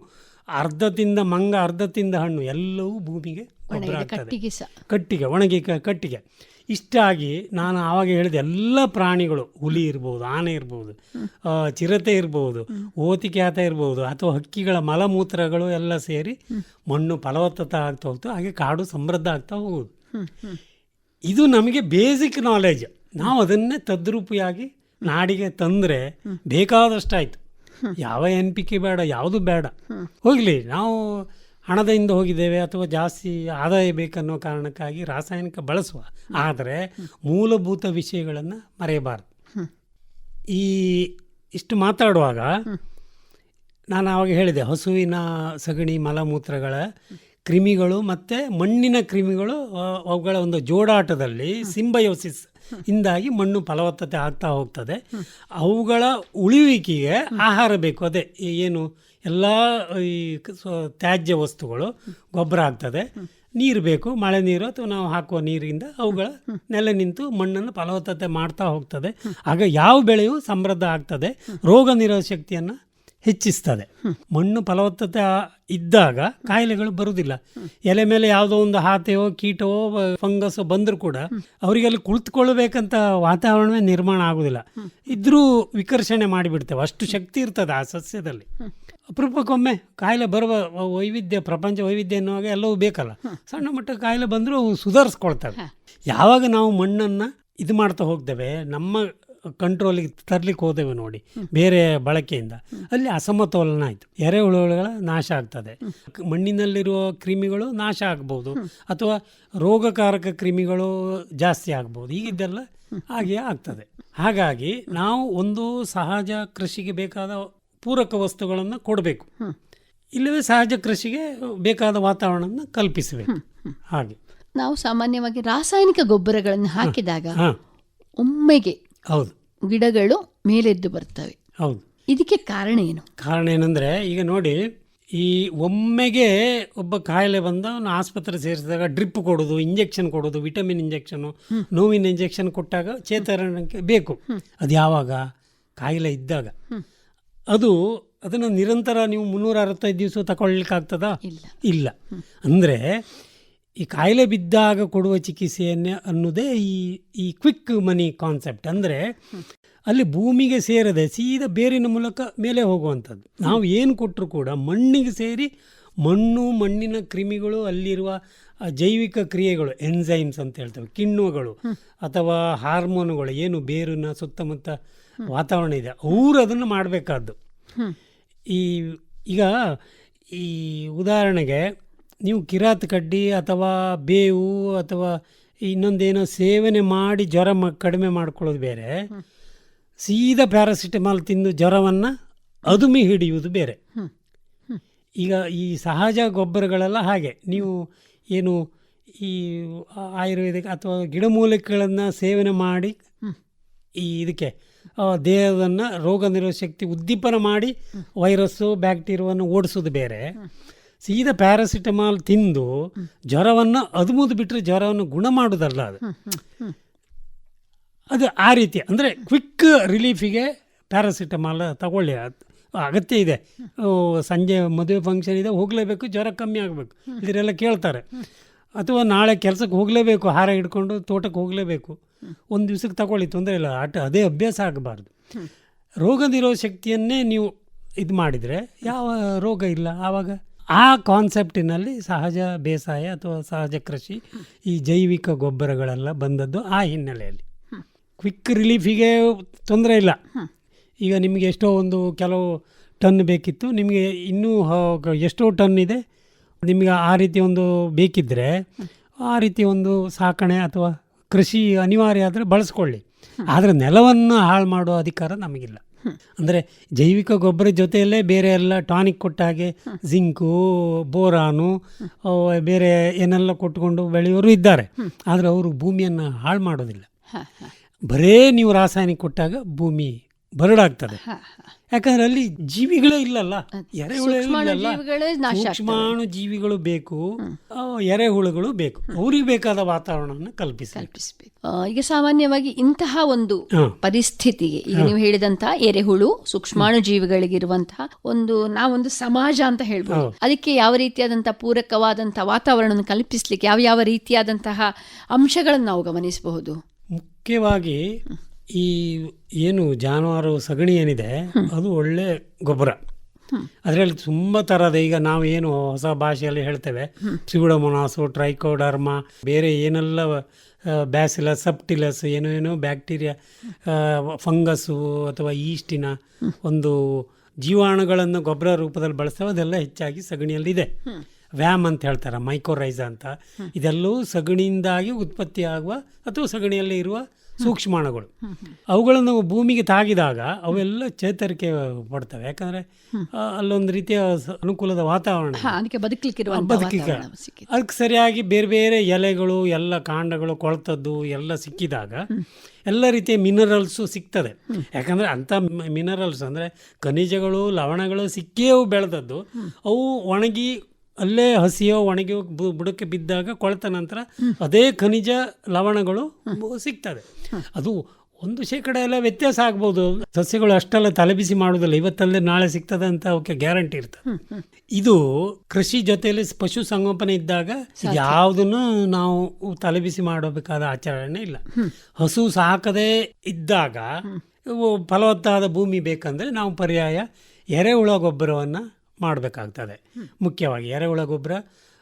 Speaker 2: ಅರ್ಧ ತಿಂದ ಮಂಗ, ಅರ್ಧ ತಿಂದ ಹಣ್ಣು, ಎಲ್ಲವೂ ಭೂಮಿಗೆ ಗೊಬ್ಬರ ಆಗ್ತದೆ. ಕಟ್ಟಿಗೆ, ಒಣಗಿ ಕಟ್ಟಿಗೆ. ಇಷ್ಟಾಗಿ ನಾನು ಆವಾಗ ಹೇಳಿದೆ, ಎಲ್ಲ ಪ್ರಾಣಿಗಳು, ಹುಲಿ ಇರ್ಬೋದು, ಆನೆ ಇರ್ಬೋದು, ಚಿರತೆ ಇರ್ಬೋದು, ಓತಿಕ್ಯಾತ ಇರ್ಬೋದು, ಅಥವಾ ಹಕ್ಕಿಗಳ ಮಲಮೂತ್ರಗಳು ಎಲ್ಲ ಸೇರಿ ಮಣ್ಣು ಫಲವತ್ತತೆ ಆಗ್ತಾ ಹೋಗ್ತು. ಹಾಗೆ ಕಾಡು ಸಮೃದ್ಧ ಆಗ್ತಾ ಹೋಗುದು. ಇದು ನಮಗೆ ಬೇಸಿಕ್ ನಾಲೆಜ್. ನಾವು ಅದನ್ನೇ ತದ್ರೂಪಿಯಾಗಿ ನಾಡಿಗೆ ತಂದರೆ ಬೇಕಾದಷ್ಟಾಯಿತು. ಯಾವ NPK ಬೇಡ, ಯಾವುದು ಬೇಡ. ಹೋಗಲಿ, ನಾವು ಹಣದಿಂದ ಹೋಗಿದ್ದೇವೆ ಅಥವಾ ಜಾಸ್ತಿ ಆದಾಯ ಬೇಕನ್ನೋ ಕಾರಣಕ್ಕಾಗಿ ರಾಸಾಯನಿಕ ಬಳಸುವ, ಆದರೆ ಮೂಲಭೂತ ವಿಷಯಗಳನ್ನು ಮರೆಯಬಾರ್ದು. ಇಷ್ಟು ಮಾತಾಡುವಾಗ ನಾನು ಆವಾಗ ಹೇಳಿದೆ, ಹಸುವಿನ ಸಗಣಿ ಮಲಮೂತ್ರಗಳ ಕ್ರಿಮಿಗಳು ಮತ್ತು ಮಣ್ಣಿನ ಕ್ರಿಮಿಗಳು, ಅವುಗಳ ಒಂದು ಜೋಡಾಟದಲ್ಲಿ ಸಿಂಬಯೋಸಿಸ್ ಇಂದಾಗಿ ಮಣ್ಣು ಫಲವತ್ತತೆ ಆಗ್ತಾ ಹೋಗ್ತದೆ. ಅವುಗಳ ಉಳಿಯುವಿಕೆಗೆ ಆಹಾರ ಬೇಕು. ಅದೇ ಏನು ಎಲ್ಲ ಈ ತ್ಯಾಜ್ಯ ವಸ್ತುಗಳು ಗೊಬ್ಬರ ಆಗ್ತದೆ, ನೀರು ಬೇಕು, ಮಳೆ ನೀರು ಅಥವಾ ನಾವು ಹಾಕುವ ನೀರಿಂದ ಅವುಗಳ ನೆಲೆ ನಿಂತು ಮಣ್ಣನ್ನು ಫಲವತ್ತತೆ ಮಾಡ್ತಾ ಹೋಗ್ತದೆ. ಆಗ ಯಾವ ಬೆಳೆಯೂ ಸಮೃದ್ಧ ಆಗ್ತದೆ, ರೋಗ ನಿರೋಧಕ ಶಕ್ತಿಯನ್ನು ಹೆಚ್ಚಿಸ್ತದೆ. ಮಣ್ಣು ಫಲವತ್ತತೆ ಇದ್ದಾಗ ಕಾಯಿಲೆಗಳು ಬರುವುದಿಲ್ಲ. ಎಲೆ ಮೇಲೆ ಯಾವುದೋ ಒಂದು ಹಾತೆಯೋ ಕೀಟವೋ ಫಂಗಸ್ ಬಂದರೂ ಕೂಡ ಅವರಿಗೆ ಅಲ್ಲಿ ಕುಳಿತುಕೊಳ್ಬೇಕಂತ ವಾತಾವರಣವೇ ನಿರ್ಮಾಣ ಆಗುದಿಲ್ಲ. ಇದ್ರೂ ವಿಕರ್ಷಣೆ ಮಾಡಿಬಿಡ್ತೇವೆ, ಅಷ್ಟು ಶಕ್ತಿ ಇರ್ತದೆ ಆ ಸಸ್ಯದಲ್ಲಿ. ಅಪರೂಪಕ್ಕೊಮ್ಮೆ ಕಾಯಿಲೆ ಬರುವ ವೈವಿಧ್ಯ, ಪ್ರಪಂಚ ವೈವಿಧ್ಯ ಎನ್ನುವಾಗ ಎಲ್ಲವೂ ಬೇಕಲ್ಲ. ಸಣ್ಣ ಮಟ್ಟ ಕಾಯಿಲೆ ಬಂದರೂ ಅವು ಸುಧಾರಿಸ್ಕೊಳ್ತವೆ. ಯಾವಾಗ ನಾವು ಮಣ್ಣನ್ನು ಇದು ಮಾಡ್ತಾ ಹೋಗ್ತೇವೆ, ನಮ್ಮ ಕಂಟ್ರೋಲಿಗೆ ತರಲಿಕ್ಕೆ ಹೋದೇವೆ ನೋಡಿ ಬೇರೆ ಬಳಕೆಯಿಂದ, ಅಲ್ಲಿ ಅಸಮತೋಲನ ಆಯಿತು, ಎರೆಹುಳುಗಳ ನಾಶ ಆಗ್ತದೆ, ಮಣ್ಣಿನಲ್ಲಿರುವ ಕ್ರಿಮಿಗಳು ನಾಶ ಆಗ್ಬೋದು, ಅಥವಾ ರೋಗಕಾರಕ ಕ್ರಿಮಿಗಳು ಜಾಸ್ತಿ ಆಗ್ಬೋದು. ಹೀಗಿದ್ದೆಲ್ಲ ಹಾಗೆ ಆಗ್ತದೆ. ಹಾಗಾಗಿ ನಾವು ಒಂದು ಸಹಜ ಕೃಷಿಗೆ ಬೇಕಾದ ಪೂರಕ ವಸ್ತುಗಳನ್ನು ಕೊಡಬೇಕು, ಇಲ್ಲವೇ ಸಹಜ ಕೃಷಿಗೆ ಬೇಕಾದ ವಾತಾವರಣವನ್ನು ಕಲ್ಪಿಸಬೇಕು. ಹಾಗೆ
Speaker 1: ನಾವು ಸಾಮಾನ್ಯವಾಗಿ ರಾಸಾಯನಿಕ ಗೊಬ್ಬರಗಳನ್ನು ಹಾಕಿದಾಗ ಒಮ್ಮೆಗೆ
Speaker 2: ಹೌದು
Speaker 1: ಗಿಡಗಳು ಮೇಲೆದ್ದು ಬರ್ತವೆ.
Speaker 2: ಹೌದು.
Speaker 1: ಇದಕ್ಕೆ ಕಾರಣ ಏನು?
Speaker 2: ಕಾರಣ ಏನಂದರೆ, ಈಗ ನೋಡಿ, ಈ ಒಮ್ಮೆಗೆ ಒಬ್ಬ ಕಾಯಿಲೆ ಬಂದ ಅವನು ಆಸ್ಪತ್ರೆ ಸೇರಿಸಿದಾಗ ಡ್ರಿಪ್ ಕೊಡೋದು, ಇಂಜೆಕ್ಷನ್ ಕೊಡೋದು, ವಿಟಮಿನ್ ಇಂಜೆಕ್ಷನು, ನೋವಿನ ಇಂಜೆಕ್ಷನ್ ಕೊಟ್ಟಾಗ ಚೇತರಿಕೆ ಬೇಕು. ಅದು ಯಾವಾಗ? ಕಾಯಿಲೆ ಇದ್ದಾಗ. ಅದನ್ನು ನಿರಂತರ ನೀವು 365 ದಿವಸ ತಗೊಳ್ಲಿಕ್ಕಾಗ್ತದಾ? ಇಲ್ಲ. ಅಂದರೆ ಈ ಕಾಯಿಲೆ ಬಿದ್ದಾಗ ಕೊಡುವ ಚಿಕಿತ್ಸೆಯನ್ನೇ ಅನ್ನೋದೇ ಈ ಕ್ವಿಕ್ ಮನಿ ಕಾನ್ಸೆಪ್ಟ್. ಅಂದರೆ ಅಲ್ಲಿ ಭೂಮಿಗೆ ಸೇರದೆ ಸೀದಾ ಬೇರಿನ ಮೂಲಕ ಮೇಲೆ ಹೋಗುವಂಥದ್ದು. ನಾವು ಏನು ಕೊಟ್ಟರು ಕೂಡ ಮಣ್ಣಿಗೆ ಸೇರಿ ಮಣ್ಣಿನ ಕ್ರಿಮಿಗಳು, ಅಲ್ಲಿರುವ ಜೈವಿಕ ಕ್ರಿಯೆಗಳು, ಎನ್ಸೈಮ್ಸ್ ಅಂತ ಹೇಳ್ತೇವೆ, ಕಿಣ್ವಗಳು ಅಥವಾ ಹಾರ್ಮೋನುಗಳು ಏನು ಬೇರಿನ ಸುತ್ತಮುತ್ತ ವಾತಾವರಣ ಇದೆ, ಅವರು ಅದನ್ನು ಮಾಡಬೇಕಾದ್ದು. ಈಗ ಈ ಉದಾಹರಣೆಗೆ ನೀವು ಕಿರಾತ್ ಕಡ್ಡಿ ಅಥವಾ ಬೇವು ಅಥವಾ ಇನ್ನೊಂದೇನೋ ಸೇವನೆ ಮಾಡಿ ಜ್ವರ ಕಡಿಮೆ ಮಾಡ್ಕೊಳ್ಳೋದು ಬೇರೆ, ಸೀದಾ ಪ್ಯಾರಾಸಿಟಮಾಲ್ ತಿಂದು ಜ್ವರವನ್ನು ಅದುಮಿ ಹಿಡಿಯುವುದು ಬೇರೆ. ಈಗ ಈ ಸಹಜ ಗೊಬ್ಬರಗಳೆಲ್ಲ ಹಾಗೆ, ನೀವು ಏನು ಈ ಆಯುರ್ವೇದಿಕ್ ಅಥವಾ ಗಿಡಮೂಲಿಕೆಗಳನ್ನು ಸೇವನೆ ಮಾಡಿ ಇದಕ್ಕೆ ದೇಹವನ್ನು ರೋಗ ನಿರೋಧಕ ಶಕ್ತಿ ಉದ್ದೀಪನ ಮಾಡಿ ವೈರಸ್ಸು ಬ್ಯಾಕ್ಟೀರಿಯಾವನ್ನು ಓಡಿಸೋದು ಬೇರೆ, ಸೀದಾ ಪ್ಯಾರಾಸಿಟಮಾಲ್ ತಿಂದು ಜ್ವರವನ್ನು ಅದುಮುದು ಬಿಟ್ಟರೆ ಜ್ವರವನ್ನು ಗುಣ ಮಾಡೋದಲ್ಲ ಅದು ಆ ರೀತಿ. ಅಂದರೆ ಕ್ವಿಕ್ ರಿಲೀಫಿಗೆ ಪ್ಯಾರಾಸಿಟಮಾಲ್ ತಗೊಳ್ಳಿ, ಅಗತ್ಯ ಇದೆ. ಸಂಜೆ ಮದುವೆ ಫಂಕ್ಷನ್ ಇದೆ, ಹೋಗಲೇಬೇಕು, ಜ್ವರ ಕಮ್ಮಿ ಆಗಬೇಕು, ಇದರೆಲ್ಲ ಕೇಳ್ತಾರೆ. ಅಥವಾ ನಾಳೆ ಕೆಲಸಕ್ಕೆ ಹೋಗಲೇಬೇಕು, ಹಾರ ಹಿಡ್ಕೊಂಡು ತೋಟಕ್ಕೆ ಹೋಗಲೇಬೇಕು, ಒಂದು ದಿವಸಕ್ಕೆ ತಗೊಳ್ಳಿ, ತೊಂದರೆ ಇಲ್ಲ. ಅದೇ ಅಭ್ಯಾಸ ಆಗಬಾರ್ದು. ರೋಗ ನಿರೋಧಕ ಶಕ್ತಿಯನ್ನೇ ನೀವು ಇದು ಮಾಡಿದರೆ ಯಾವ ರೋಗ ಇಲ್ಲ. ಆವಾಗ ಆ ಕಾನ್ಸೆಪ್ಟಿನಲ್ಲಿ ಸಹಜ ಬೇಸಾಯ ಅಥವಾ ಸಹಜ ಕೃಷಿ, ಈ ಜೈವಿಕ ಗೊಬ್ಬರಗಳೆಲ್ಲ ಬಂದದ್ದು ಆ ಹಿನ್ನೆಲೆಯಲ್ಲಿ. ಕ್ವಿಕ್ ರಿಲೀಫಿಗೆ ತೊಂದರೆ ಇಲ್ಲ. ಈಗ ನಿಮಗೆ ಎಷ್ಟೋ ಒಂದು ಕೆಲವು ಟನ್ ಬೇಕಿತ್ತು, ನಿಮಗೆ ಇನ್ನೂ ಎಷ್ಟೋ ಟನ್ ಇದೆ, ನಿಮಗೆ ಆ ರೀತಿ ಒಂದು ಬೇಕಿದ್ದರೆ ಆ ರೀತಿ ಒಂದು ಸಾಕಣೆ ಅಥವಾ ಕೃಷಿ ಅನಿವಾರ್ಯ ಆದರೆ ಬಳಸ್ಕೊಳ್ಳಿ. ಆದರೆ ನೆಲವನ್ನು ಹಾಳು ಮಾಡೋ ಅಧಿಕಾರ ನಮಗಿಲ್ಲ. ಅಂದರೆ ಜೈವಿಕ ಗೊಬ್ಬರ ಜೊತೆಯಲ್ಲೇ ಬೇರೆ ಎಲ್ಲ ಟಾನಿಕ್ ಕೊಟ್ಟ ಹಾಗೆ ಜಿಂಕು, ಬೋರಾನು, ಬೇರೆ ಏನೆಲ್ಲ ಕೊಟ್ಟುಕೊಂಡು ಬೆಳೆಯೋರು ಇದ್ದಾರೆ. ಆದರೆ ಅವರು ಭೂಮಿಯನ್ನು ಹಾಳು ಮಾಡೋದಿಲ್ಲ. ಬರೇ ನೀವು ರಾಸಾಯನಿಕ ಕೊಟ್ಟಾಗ ಭೂಮಿ ಬರಡಾಗ್ತದೆ. ಯಾಕಂದ್ರೆ ಅಲ್ಲಿ ಜೀವಿಗಳೇ ಇಲ್ಲಲ್ಲ, ಎರೆಹುಳು ಇಲ್ಲಲ್ಲ. ಸೂಕ್ಷ್ಮಾಣು ಜೀವಿಗಳು ಬೇಕು, ಎರೆಹುಳುಗಳು ಬೇಕು, ಅವ್ರಿಗೆ ಬೇಕಾದ ವಾತಾವರಣವನ್ನು ಕಲ್ಪಿಸಬೇಕು.
Speaker 1: ಈಗ ಸಾಮಾನ್ಯವಾಗಿ ಇಂತಹ ಒಂದು ಪರಿಸ್ಥಿತಿಗೆ, ಈಗ ನೀವು ಹೇಳಿದಂತಹ ಎರೆಹುಳು, ಸೂಕ್ಷ್ಮಾಣು ಜೀವಿಗಳಿಗಿರುವಂತಹ ನಾವೊಂದು ಸಮಾಜ ಅಂತ ಹೇಳ್ಬೋದು. ಅದಕ್ಕೆ ಯಾವ ರೀತಿಯಾದಂತಹ ಪೂರಕವಾದಂತಹ ವಾತಾವರಣವನ್ನು ಕಲ್ಪಿಸಲಿಕ್ಕೆ ಯಾವ ರೀತಿಯಾದಂತಹ ಅಂಶಗಳನ್ನು ನಾವು ಗಮನಿಸಬಹುದು?
Speaker 2: ಮುಖ್ಯವಾಗಿ ಈ ಏನು ಜಾನುವಾರು ಸಗಣಿ ಏನಿದೆ ಅದು ಒಳ್ಳೆ ಗೊಬ್ಬರ. ಅದರಲ್ಲಿ ತುಂಬ ಥರದ, ಈಗ ನಾವು ಏನು ಹೊಸ ಭಾಷೆಯಲ್ಲಿ ಹೇಳ್ತೇವೆ, ಸ್ಯೂಡೋಮೋನಾಸು, ಟ್ರೈಕೋಡರ್ಮಾ, ಬೇರೆ ಏನೆಲ್ಲ ಬ್ಯಾಸಿಲಸ್, ಸಬ್ಟಿಲಸ್, ಏನೇನೋ ಬ್ಯಾಕ್ಟೀರಿಯಾ, ಫಂಗಸ್ಸು ಅಥವಾ ಈಸ್ಟಿನ ಒಂದು ಜೀವಾಣುಗಳನ್ನು ಗೊಬ್ಬರ ರೂಪದಲ್ಲಿ ಬಳಸ್ತೇವೆ. ಅದೆಲ್ಲ ಹೆಚ್ಚಾಗಿ ಸಗಣಿಯಲ್ಲಿದೆ. ವ್ಯಾಮ್ ಅಂತ ಹೇಳ್ತಾರೆ, ಮೈಕೋರೈಸ ಅಂತ. ಇದೆಲ್ಲವೂ ಸಗಣಿಯಿಂದಾಗಿ ಉತ್ಪತ್ತಿಯಾಗುವ ಅಥವಾ ಸಗಣಿಯಲ್ಲಿ ಇರುವ ಸೂಕ್ಷ್ಮಾಣುಗಳು. ಅವುಗಳನ್ನು ಭೂಮಿಗೆ ತಾಗಿದಾಗ ಅವೆಲ್ಲ ಚೇತರಿಕೆ ಪಡ್ತವೆ. ಯಾಕಂದರೆ ಅಲ್ಲೊಂದು ರೀತಿಯ ಅನುಕೂಲದ ವಾತಾವರಣ, ಬದುಕಲಿಕ್ಕೆ ಅದಕ್ಕೆ ಸರಿಯಾಗಿ ಬೇರೆ ಬೇರೆ ಎಲೆಗಳು, ಎಲ್ಲ ಕಾಂಡಗಳು, ಕೊಳೆತದ್ದು ಎಲ್ಲ ಸಿಕ್ಕಿದಾಗ ಎಲ್ಲ ರೀತಿಯ ಮಿನರಲ್ಸು ಸಿಗ್ತದೆ. ಯಾಕಂದರೆ ಅಂಥ ಮಿನರಲ್ಸ್ ಅಂದರೆ ಖನಿಜಗಳು, ಲವಣಗಳು ಸಿಕ್ಕೇ ಅವು ಬೆಳೆದದ್ದು. ಅವು ಒಣಗಿ ಅಲ್ಲೇ ಹಸಿಯೋ ಒಣಗಿಯೋ ಬುಡಕ್ಕೆ ಬಿದ್ದಾಗ ಕೊಳೆತ ನಂತರ ಅದೇ ಖನಿಜ ಲವಣಗಳು ಸಿಗ್ತದೆ. ಅದು 1% ಎಲ್ಲ ವ್ಯತ್ಯಾಸ ಆಗ್ಬೋದು. ಸಸ್ಯಗಳು ಅಷ್ಟೆಲ್ಲ ತಲೆಬಿಸಿ ಮಾಡುವುದಿಲ್ಲ, ಇವತ್ತಲ್ಲದೆ ನಾಳೆ ಸಿಗ್ತದೆ ಅಂತ ಅವಕ್ಕೆ ಗ್ಯಾರಂಟಿ ಇರ್ತದೆ. ಇದು ಕೃಷಿ ಜೊತೆಯಲ್ಲಿ ಪಶು ಸಂಗೋಪನೆ ಇದ್ದಾಗ ಯಾವುದನ್ನು ನಾವು ತಲೆಬಿಸಿ ಮಾಡಬೇಕಾದ ಆಚರಣೆ ಇಲ್ಲ. ಹಸು ಸಾಕದೇ ಇದ್ದಾಗ ಫಲವತ್ತಾದ ಭೂಮಿ ಬೇಕಂದ್ರೆ ನಾವು ಪರ್ಯಾಯ ಎರೆಹುಳ ಗೊಬ್ಬರವನ್ನು ಮಾಡಬೇಕಾಗ್ತದೆ. ಮುಖ್ಯವಾಗಿ ಎರೆಹುಳ ಗೊಬ್ಬರ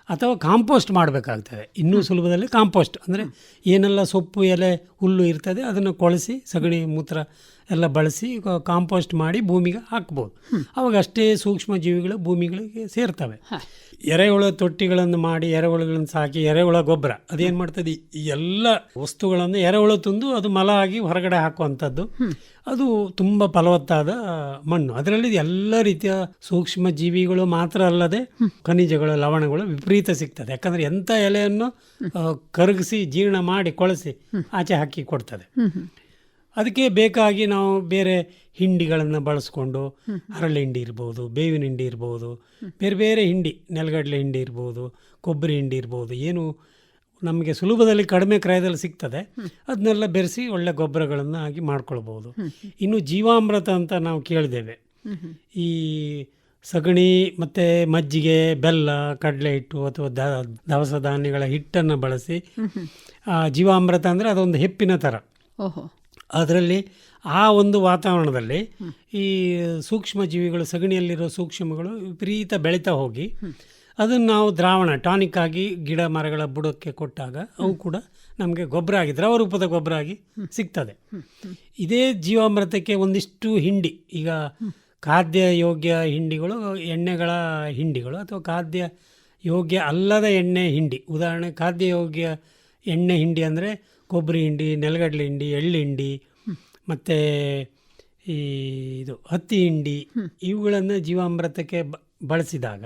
Speaker 2: ಅಥವಾ ಕಾಂಪೋಸ್ಟ್ ಮಾಡಬೇಕಾಗ್ತದೆ. ಇನ್ನೂ ಸುಲಭದಲ್ಲಿ ಕಾಂಪೋಸ್ಟ್ ಅಂದರೆ ಏನೆಲ್ಲ ಸೊಪ್ಪು ಎಲೆ ಹುಲ್ಲು ಇರ್ತದೆ ಅದನ್ನು ಕೊಳೆಸಿ ಸಗಣಿ ಮೂತ್ರ ಎಲ್ಲ ಬಳಸಿ ಕಾಂಪೋಸ್ಟ್ ಮಾಡಿ ಭೂಮಿಗೆ ಹಾಕ್ಬೋದು. ಅವಾಗ ಅಷ್ಟೇ ಸೂಕ್ಷ್ಮ ಜೀವಿಗಳು ಭೂಮಿಗಳಿಗೆ ಸೇರ್ತವೆ. ಎರೆಹುಳ ತೊಟ್ಟಿಗಳನ್ನು ಮಾಡಿ ಎರೆಹುಳಗಳನ್ನು ಸಾಕಿ ಎರೆಹುಳ ಗೊಬ್ಬರ ಅದೇನು ಮಾಡ್ತದೆ, ಈ ಎಲ್ಲ ವಸ್ತುಗಳನ್ನು ಎರೆಹುಳ ತುಂದು ಅದು ಮಲ ಆಗಿ ಹೊರಗಡೆ ಹಾಕುವಂಥದ್ದು. ಅದು ತುಂಬ ಫಲವತ್ತಾದ ಮಣ್ಣು. ಅದರಲ್ಲಿ ಎಲ್ಲ ರೀತಿಯ ಸೂಕ್ಷ್ಮ ಜೀವಿಗಳು ಮಾತ್ರ ಅಲ್ಲದೆ ಖನಿಜಗಳು ಲವಣಗಳು ವಿಪರೀತ ಸಿಗ್ತದೆ. ಯಾಕಂದರೆ ಎಂಥ ಎಲೆಯನ್ನು ಕರಗಿಸಿ ಜೀರ್ಣ ಮಾಡಿ ಕೊಳೆಸಿ ಆಚೆ ಹಾಕಿ ಕೊಡ್ತದೆ. ಅದಕ್ಕೆ ಬೇಕಾಗಿ ನಾವು ಬೇರೆ ಹಿಂಡಿಗಳನ್ನು ಬಳಸ್ಕೊಂಡು ಹರಳು ಹಿಂಡಿ ಇರ್ಬೋದು, ಬೇವಿನ ಹಿಂಡಿ ಇರ್ಬೋದು, ಬೇರೆ ಬೇರೆ ಹಿಂಡಿ, ನೆಲಗಡಲೆ ಹಿಂಡಿ ಇರ್ಬೋದು, ಕೊಬ್ಬರಿ ಹಿಂಡಿ ಇರ್ಬೋದು, ಏನು ನಮಗೆ ಸುಲಭದಲ್ಲಿ ಕಡಿಮೆ ಕ್ರಯದಲ್ಲಿ ಸಿಗ್ತದೆ ಅದನ್ನೆಲ್ಲ ಬೆರೆಸಿ ಒಳ್ಳೆ ಗೊಬ್ಬರಗಳನ್ನು ಆಗಿ ಮಾಡ್ಕೊಳ್ಬೋದು. ಇನ್ನು ಜೀವಾಮೃತ ಅಂತ ನಾವು ಕೇಳಿದ್ದೇವೆ. ಈ ಸಗಣಿ ಮತ್ತು ಮಜ್ಜಿಗೆ, ಬೆಲ್ಲ, ಕಡಲೆ ಹಿಟ್ಟು ಅಥವಾ ದವಸ ಧಾನ್ಯಗಳ ಹಿಟ್ಟನ್ನು ಬಳಸಿ ಜೀವಾಮೃತ ಅಂದರೆ ಅದೊಂದು ಹೆಪ್ಪಿನ ಥರ. ಅದರಲ್ಲಿ ಆ ಒಂದು ವಾತಾವರಣದಲ್ಲಿ ಈ ಸೂಕ್ಷ್ಮ ಜೀವಿಗಳು, ಸಗಣಿಯಲ್ಲಿರೋ ಸೂಕ್ಷ್ಮಗಳು ವಿಪರೀತ ಬೆಳೀತಾ ಹೋಗಿ ಅದನ್ನು ನಾವು ದ್ರಾವಣ ಟಾನಿಕ್ ಆಗಿ ಗಿಡ ಮರಗಳ ಬುಡಕ್ಕೆ ಕೊಟ್ಟಾಗ ಅವು ಕೂಡ ನಮಗೆ ಗೊಬ್ಬರ ಆಗಿ ದ್ರವ ರೂಪದ ಗೊಬ್ಬರ ಆಗಿ ಸಿಗ್ತದೆ. ಇದೇ ಜೀವಾಮೃತಕ್ಕೆ ಒಂದಿಷ್ಟು ಹಿಂಡಿ, ಈಗ ಖಾದ್ಯ ಯೋಗ್ಯ ಹಿಂಡಿಗಳು, ಎಣ್ಣೆಗಳ ಹಿಂಡಿಗಳು ಅಥವಾ ಖಾದ್ಯ ಯೋಗ್ಯ ಅಲ್ಲದ ಎಣ್ಣೆ ಹಿಂಡಿ. ಉದಾಹರಣೆ ಖಾದ್ಯ ಯೋಗ್ಯ ಎಣ್ಣೆ ಹಿಂಡಿ ಅಂದರೆ ಕೊಬ್ಬರಿ ಹಿಂಡಿ, ನೆಲಗಡಲೆ ಹಿಂಡಿ, ಎಳ್ಳು ಹಿಂಡಿ ಮತ್ತು ಈ ಇದು ಹತ್ತಿ ಹಿಂಡಿ, ಇವುಗಳನ್ನು ಜೀವಾಮೃತಕ್ಕೆ ಬಳಸಿದಾಗ